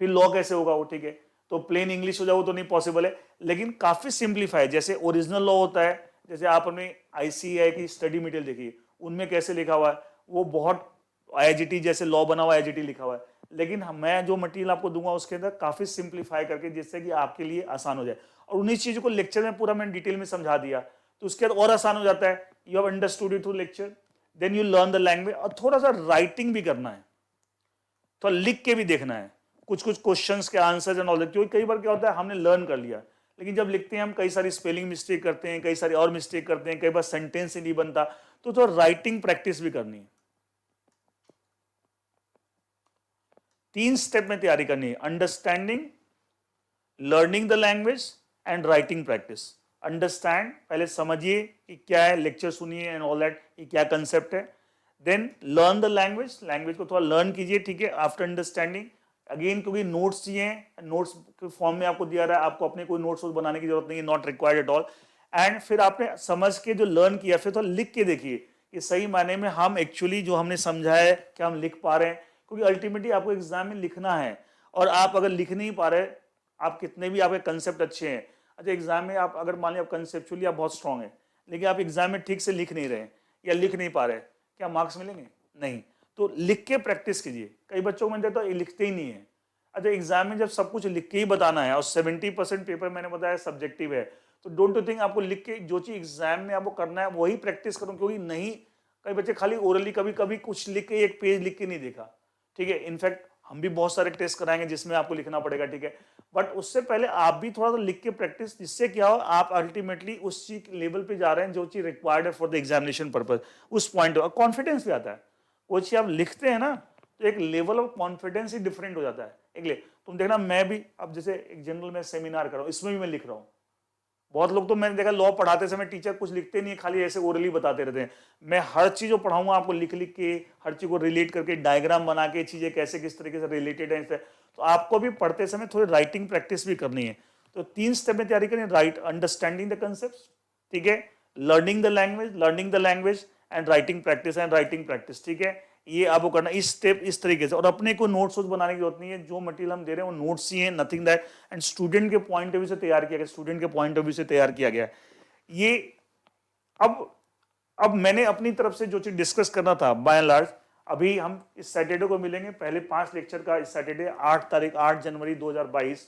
फिर लॉ कैसे होगा वो, ठीक है। तो प्लेन इंग्लिश हो जाए वो तो नहीं पॉसिबल है, लेकिन काफी सिंप्लीफाई, जैसे ओरिजिनल लॉ होता है, जैसे आपने आईसीएआई की स्टडी मटेरियल देखी, उनमें कैसे लिखा हुआ है, वो बहुत आईजीटी जैसे लॉ बना हुआ आईजीटी लिखा हुआ है। लेकिन मैं जो मटेरियल आपको दूंगा उसके अंदर काफ़ी सिंप्लीफाई करके, जिससे कि आपके लिए आसान हो जाए। और उन्हीं चीज़ों को लेक्चर में पूरा मैंने डिटेल में समझा दिया, तो उसके बाद और आसान हो जाता है। You have understood it through lecture, then you learn the language. और थोड़ा सा राइटिंग भी करना है, थोड़ा लिख के भी देखना है कुछ कुछ क्वेश्चंस के आंसर्स एंड ऑल दैट। क्योंकि कई बार क्या होता है, हमने लर्न कर लिया, लेकिन जब लिखते हैं हम कई सारी स्पेलिंग मिस्टेक करते हैं, कई सारी और मिस्टेक करते हैं, कई बार सेंटेंस ही नहीं बनता। तो थोड़ा राइटिंग प्रैक्टिस भी करनी है। 3 स्टेप में तैयारी करनी है: understanding, learning the language and writing practice. Understand, पहले समझिए कि क्या है, लेक्चर सुनिए एंड ऑल दैट, कि क्या कंसेप्ट है। Then learn the language, language को थोड़ा लर्न कीजिए, ठीक है, आफ्टर अंडरस्टैंडिंग। अगेन क्योंकि नोट्स चाहिए, नोट्स के फॉर्म में आपको दिया रहा है, आपको अपने कोई नोट्स बनाने की जरूरत नहीं है, not required at all. And फिर आपने समझ के जो लर्न किया, फिर थोड़ा लिख के देखिए कि सही मायने में हम एक्चुअली जो हमने समझा है क्या हम लिख पा रहे हैं। क्योंकि अल्टीमेटली आपको एग्जाम में लिखना है, और आप अगर लिख नहीं पा रहे, आप कितने भी आपके कंसेप्ट अच्छे हैं, अच्छा एग्जाम में आप अगर मान लिया आप कंसेप्चुअली आप बहुत स्ट्रांग है, लेकिन आप एग्जाम में ठीक से लिख नहीं रहे या लिख नहीं पा रहे, क्या मार्क्स मिलेंगे? नहीं। तो लिख के प्रैक्टिस कीजिए। कई बच्चों को मैंने देखा तो लिखते ही नहीं है। अच्छा एग्जाम में जब सब कुछ लिख के ही बताना है, और 70% पेपर मैंने बताया सब्जेक्टिव है, तो डोंट यू थिंक आपको लिख के जो चीज एग्जाम में आपको करना है वही प्रैक्टिस करो। क्योंकि नहीं, कई बच्चे खाली ओरली कभी कभी कुछ लिख के एक पेज लिख के नहीं देखा, ठीक है। इनफैक्ट हम भी बहुत सारे टेस्ट कराएंगे जिसमें आपको लिखना पड़ेगा, ठीक है, बट उससे पहले आप भी थोड़ा सा लिख के प्रैक्टिस, जिससे क्या हो, आप अल्टीमेटली उस चीज लेवल पे जा रहे हैं जो चीज रिक्वायर्ड है फॉर द एग्जामिनेशन पर्पज। उस पॉइंट पर कॉन्फिडेंस भी आता है। वो चीज आप लिखते हैं ना, तो एक level of confidence he different हो जाता है। एक ले तुम देखना, मैं भी अब जैसे एक जनरल में सेमिनार कर रहा हूँ, इसमें भी मैं लिख रहा हूँ। बहुत लोग तो मैंने देखा लॉ पढ़ाते समय टीचर कुछ लिखते नहीं है, खाली ऐसे ओरली बताते रहते हैं। मैं हर चीज जो पढ़ाऊंगा आपको लिख लिख के, हर चीज को रिलेट करके, डायग्राम बना के, चीजें कैसे किस तरीके से रिलेटेड है। तो आपको भी पढ़ते समय थोड़ी राइटिंग प्रैक्टिस भी करनी है। तो 3 स्टेप में तैयारी करें: राइट, अंडरस्टैंडिंग द कंसेप्ट, ठीक है, learning the language and writing practice, ठीक है। ये आपको करना इस स्टेप इस तरीके से। और अपने को नोट्स बनाने की जरूरत नहीं है, जो मटेरियल हम दे रहे हैं वो नोट्स ही है, नथिंग दैट। एंड स्टूडेंट के पॉइंट ऑफ व्यू से तैयार किया गया, स्टूडेंट के पॉइंट ऑफ व्यू से तैयार किया गया ये। अब मैंने अपनी तरफ से जो चीज डिस्कस करना था बाय एंड लार्ज, अभी हम इस सैटरडे को मिलेंगे, पहले 5 लेक्चर का इस सैटरडे 8 जनवरी 2022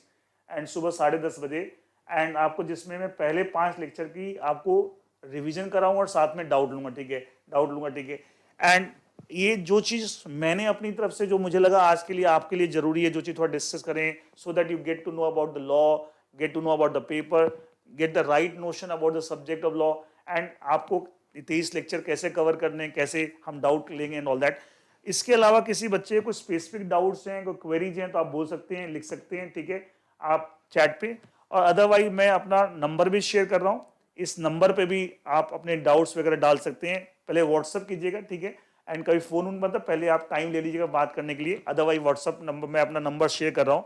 एंड सुबह 10:30 बजे। एंड आपको जिसमें मैं पहले 5 लेक्चर की आपको रिवीजन कराऊंगा और साथ में डाउट लूंगा, ठीक है, डाउट लूंगा, ठीक है। एंड ये जो चीज मैंने अपनी तरफ से जो मुझे लगा आज के लिए आपके लिए जरूरी है, जो चीज थोड़ा डिस्कस करें, so that you get to know about the law, get to know about the paper, get the right notion about the subject of law. And आपको 23 लेक्चर कैसे कवर करने, कैसे हम डाउट लेंगे एंड ऑल दैट। इसके अलावा किसी बच्चे को स्पेसिफिक डाउट्स हैं, कोई क्वेरीज हैं, तो आप बोल सकते हैं, लिख सकते हैं, ठीक है, आप चैट पे। और अदरवाइज मैं अपना नंबर भी शेयर कर रहा हूँ, इस नंबर पे भी आप अपने डाउट्स वगैरह डाल सकते हैं। पहले व्हाट्सअप कीजिएगा, ठीक है, एंड कभी फोन उन मतलब पहले आप टाइम ले लीजिएगा बात करने के लिए। अदरवाइज व्हाट्सअप नंबर, मैं अपना नंबर शेयर कर रहा हूँ,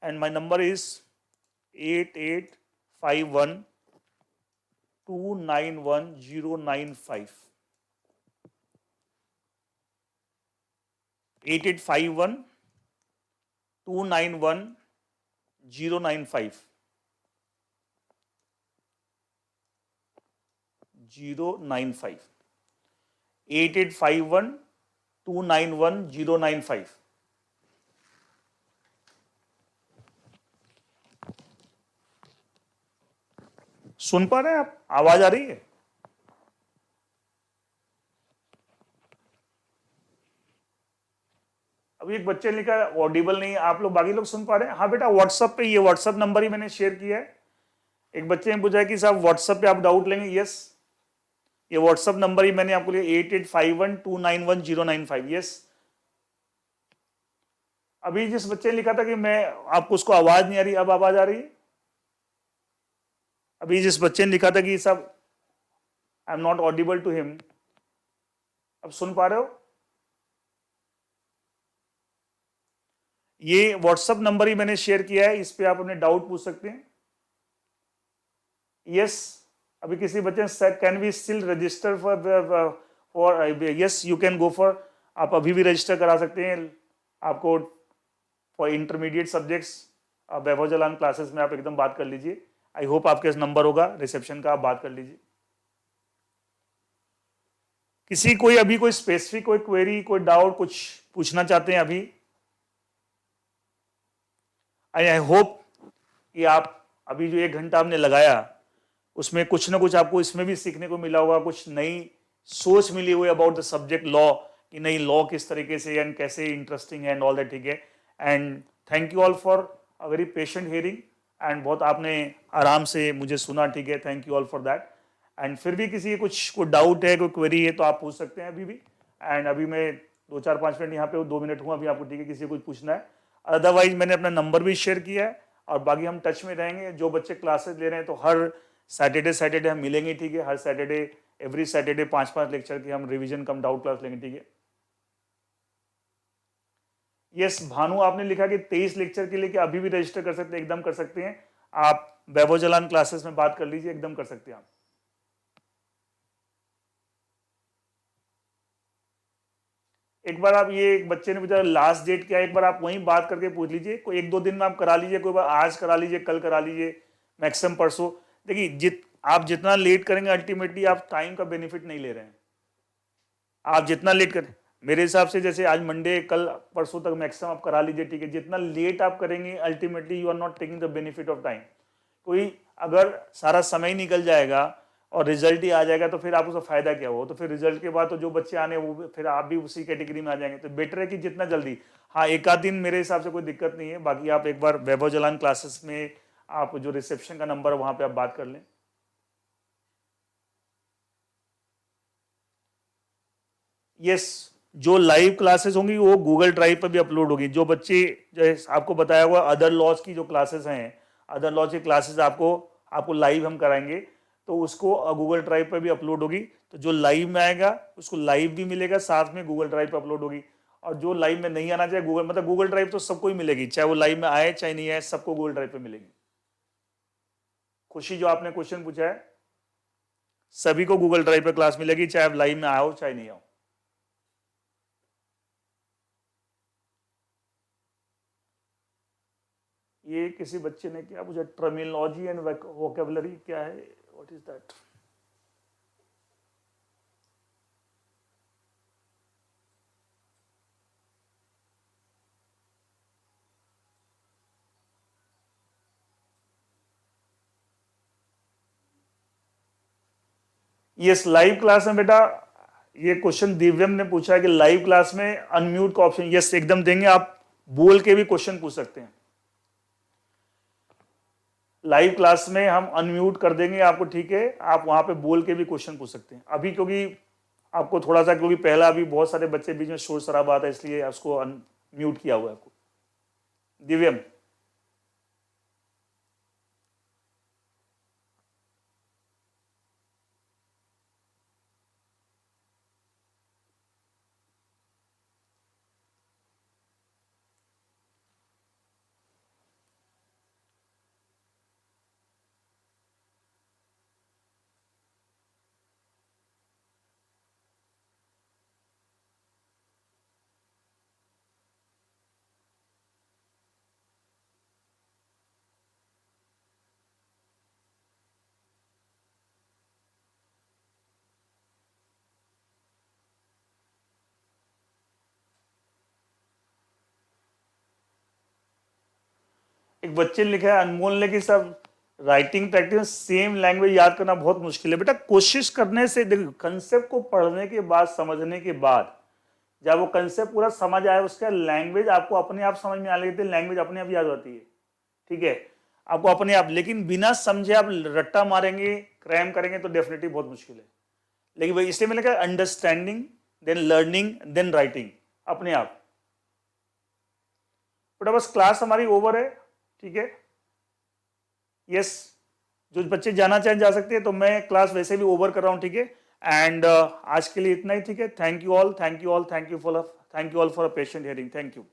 एंड माई नंबर इज 8851291095, 8851291095, 8851291095। सुन पा रहे हैं आप? आवाज आ रही है? अभी एक बच्चे ने लिखा ऑडिबल नहीं है, आप लोग बाकी लोग सुन पा रहे हैं? हाँ बेटा, व्हाट्सएप पे, ये व्हाट्सएप नंबर ही मैंने शेयर किया है। एक बच्चे ने पूछा कि साहब व्हाट्सएप पे आप डाउट लेंगे, यस, ये व्हाट्सएप नंबर ही मैंने आपको लिया, 8851291095, यस। अभी जिस बच्चे ने लिखा था कि मैं, आपको उसको आवाज नहीं आ रही, अब आवाज आ रही है? अभी जिस बच्चे ने लिखा था कि साहब I am not audible to him, अब सुन पा रहे हो? ये व्हाट्सएप नंबर ही मैंने शेयर किया है, इस पे आप अपने डाउट पूछ सकते हैं, यस। अभी किसी बच्चे ने can we still register for yes, you can go for, आप अभी भी रजिस्टर करा सकते हैं। आपको for intermediate subjects Vaibhav Jalan classes में आप एकदम बात कर लीजिए। आई होप आपके नंबर होगा रिसेप्शन का, आप बात कर लीजिए। किसी कोई अभी कोई स्पेसिफिक कोई क्वेरी, कोई डाउट, कुछ पूछना चाहते हैं अभी? आई होप कि आप अभी जो 1 घंटा आपने लगाया उसमें कुछ ना कुछ आपको इसमें भी सीखने को मिला होगा, कुछ नई सोच मिली हुई अबाउट द सब्जेक्ट लॉ, कि नहीं लॉ किस तरीके से एंड कैसे इंटरेस्टिंग है एंड ऑल दैट, ठीक है। And thank you all for a very patient hearing, and बहुत आपने आराम से मुझे सुना, ठीक है, thank you all for that. And फिर भी किसी कुछ कोई डाउट है, कोई क्वेरी है तो आप पूछ सकते हैं अभी भी। एंड अभी मैं 2-4-5 मिनट यहाँ पे 2 मिनट हुआ अभी आपको, ठीक है, किसी को कुछ पूछना है। अदरवाइज मैंने अपना नंबर भी शेयर किया है और बाकी हम टच में रहेंगे। जो बच्चे क्लासेस ले रहे हैं तो हर सैटरडे हम मिलेंगे, ठीक है, हर सैटरडे, एवरी सैटरडे 5-5 लेक्चर की हम रिवीजन कम डाउट क्लास लेंगे, ठीक है। यस भानु आपने लिखा कि 23 लेक्चर के लिए कि अभी भी रजिस्टर कर सकते हैं, एकदम कर सकते हैं आप। वैभव जलान क्लासेस में बात कर लीजिए, एकदम कर सकते हैं आप। एक बार आप, ये एक बच्चे ने पूछा लास्ट डेट क्या है, एक बार आप वहीं बात करके पूछ लीजिए, कोई 1-2 दिन में आप करा लीजिए, कोई बार आज करा लीजिए, कल करा लीजिए, मैक्सिमम परसों। देखिए आप जितना लेट करेंगे अल्टीमेटली आप टाइम का बेनिफिट नहीं ले रहे हैं। आप जितना लेट करें, मेरे हिसाब से जैसे आज मंडे, कल परसों तक मैक्सिमम आप करा लीजिए, ठीक है। जितना लेट आप करेंगे ultimately you are not taking the benefit of time. कोई अगर सारा समय निकल जाएगा और रिजल्ट ही आ जाएगा तो फिर आप उसका फायदा क्या हो, तो फिर रिजल्ट के बाद तो जो बच्चे आने वो फिर आप भी उसी कैटेगरी में आ जाएंगे। तो बेटर है कि जितना जल्दी, हाँ 1 आध दिन मेरे हिसाब से कोई दिक्कत नहीं है। बाकी आप एक बार वैभव जलान क्लासेस में आप जो रिसेप्शन का नंबर है वहां पे आप बात कर लें। यस जो लाइव क्लासेस होंगी वो गूगल ड्राइव पर भी अपलोड होगी। जो बच्चे, जो आपको बताया हुआ अदर लॉज की जो क्लासेस हैं, अदर लॉज की क्लासेस आपको आपको लाइव हम कराएंगे, तो उसको गूगल ड्राइव पर भी अपलोड होगी। तो जो लाइव में आएगा उसको लाइव भी मिलेगा, साथ में गूगल ड्राइव पर अपलोड होगी। और जो लाइव में नहीं आना चाहिए, गूगल मतलब गूगल ड्राइव तो सबको ही मिलेगी, चाहे वो लाइव में आए चाहे नहीं आए, सबको गूगल ड्राइव पर मिलेगी। खुशी जो आपने क्वेश्चन पूछा है, सभी को गूगल ड्राइव पर क्लास मिलेगी, चाहे आप लाइव में आओ चाहे नहीं आओ। ये किसी बच्चे ने क्या पूछा, टर्मिनोलॉजी एंड वोकेबलरी क्या है, what is that? Yes live class में बेटा, ये क्वेश्चन दिव्यम ने पूछा है कि लाइव क्लास में अनम्यूट का ऑप्शन, यस एकदम देंगे। आप बोल के भी क्वेश्चन पूछ सकते हैं लाइव क्लास में, हम अनम्यूट कर देंगे आपको, ठीक है। आप वहां पे बोल के भी क्वेश्चन पूछ सकते हैं अभी, क्योंकि आपको थोड़ा सा, क्योंकि पहला अभी बहुत सारे बच्चे बीच में शोर शराबा आता है, इसलिए उसको अनम्यूट किया हुआ है आपको। दिव्यम एक बच्चे ने लिखा है, अनमोल ने, कि सब राइटिंग प्रैक्टिस सेम लैंग्वेज याद करना बहुत मुश्किल है। बेटा कोशिश करने से, देखो कंसेप्ट को पढ़ने के बाद, समझने के बाद, जब वो कंसेप्ट पूरा समझ आए उसका लैंग्वेज आपको अपने आप समझ में आने लगती है, लैंग्वेज अपने आप याद होती है, ठीक है, आपको अपने आप। लेकिन बिना समझे आप रट्टा मारेंगे, क्रैम करेंगे तो डेफिनेटली बहुत मुश्किल है। लेकिन वही इसलिए मैंने कहा understanding then learning then writing, अपने आप। बेटा बस क्लास हमारी ओवर है, ठीक है। यस जो बच्चे जाना चाहें जा सकते हैं, तो मैं क्लास वैसे भी ओवर कर रहा हूं, ठीक है। एंड आज के लिए इतना ही, ठीक है। Thank you all, thank you all, thank you all for a patient hearing, thank you.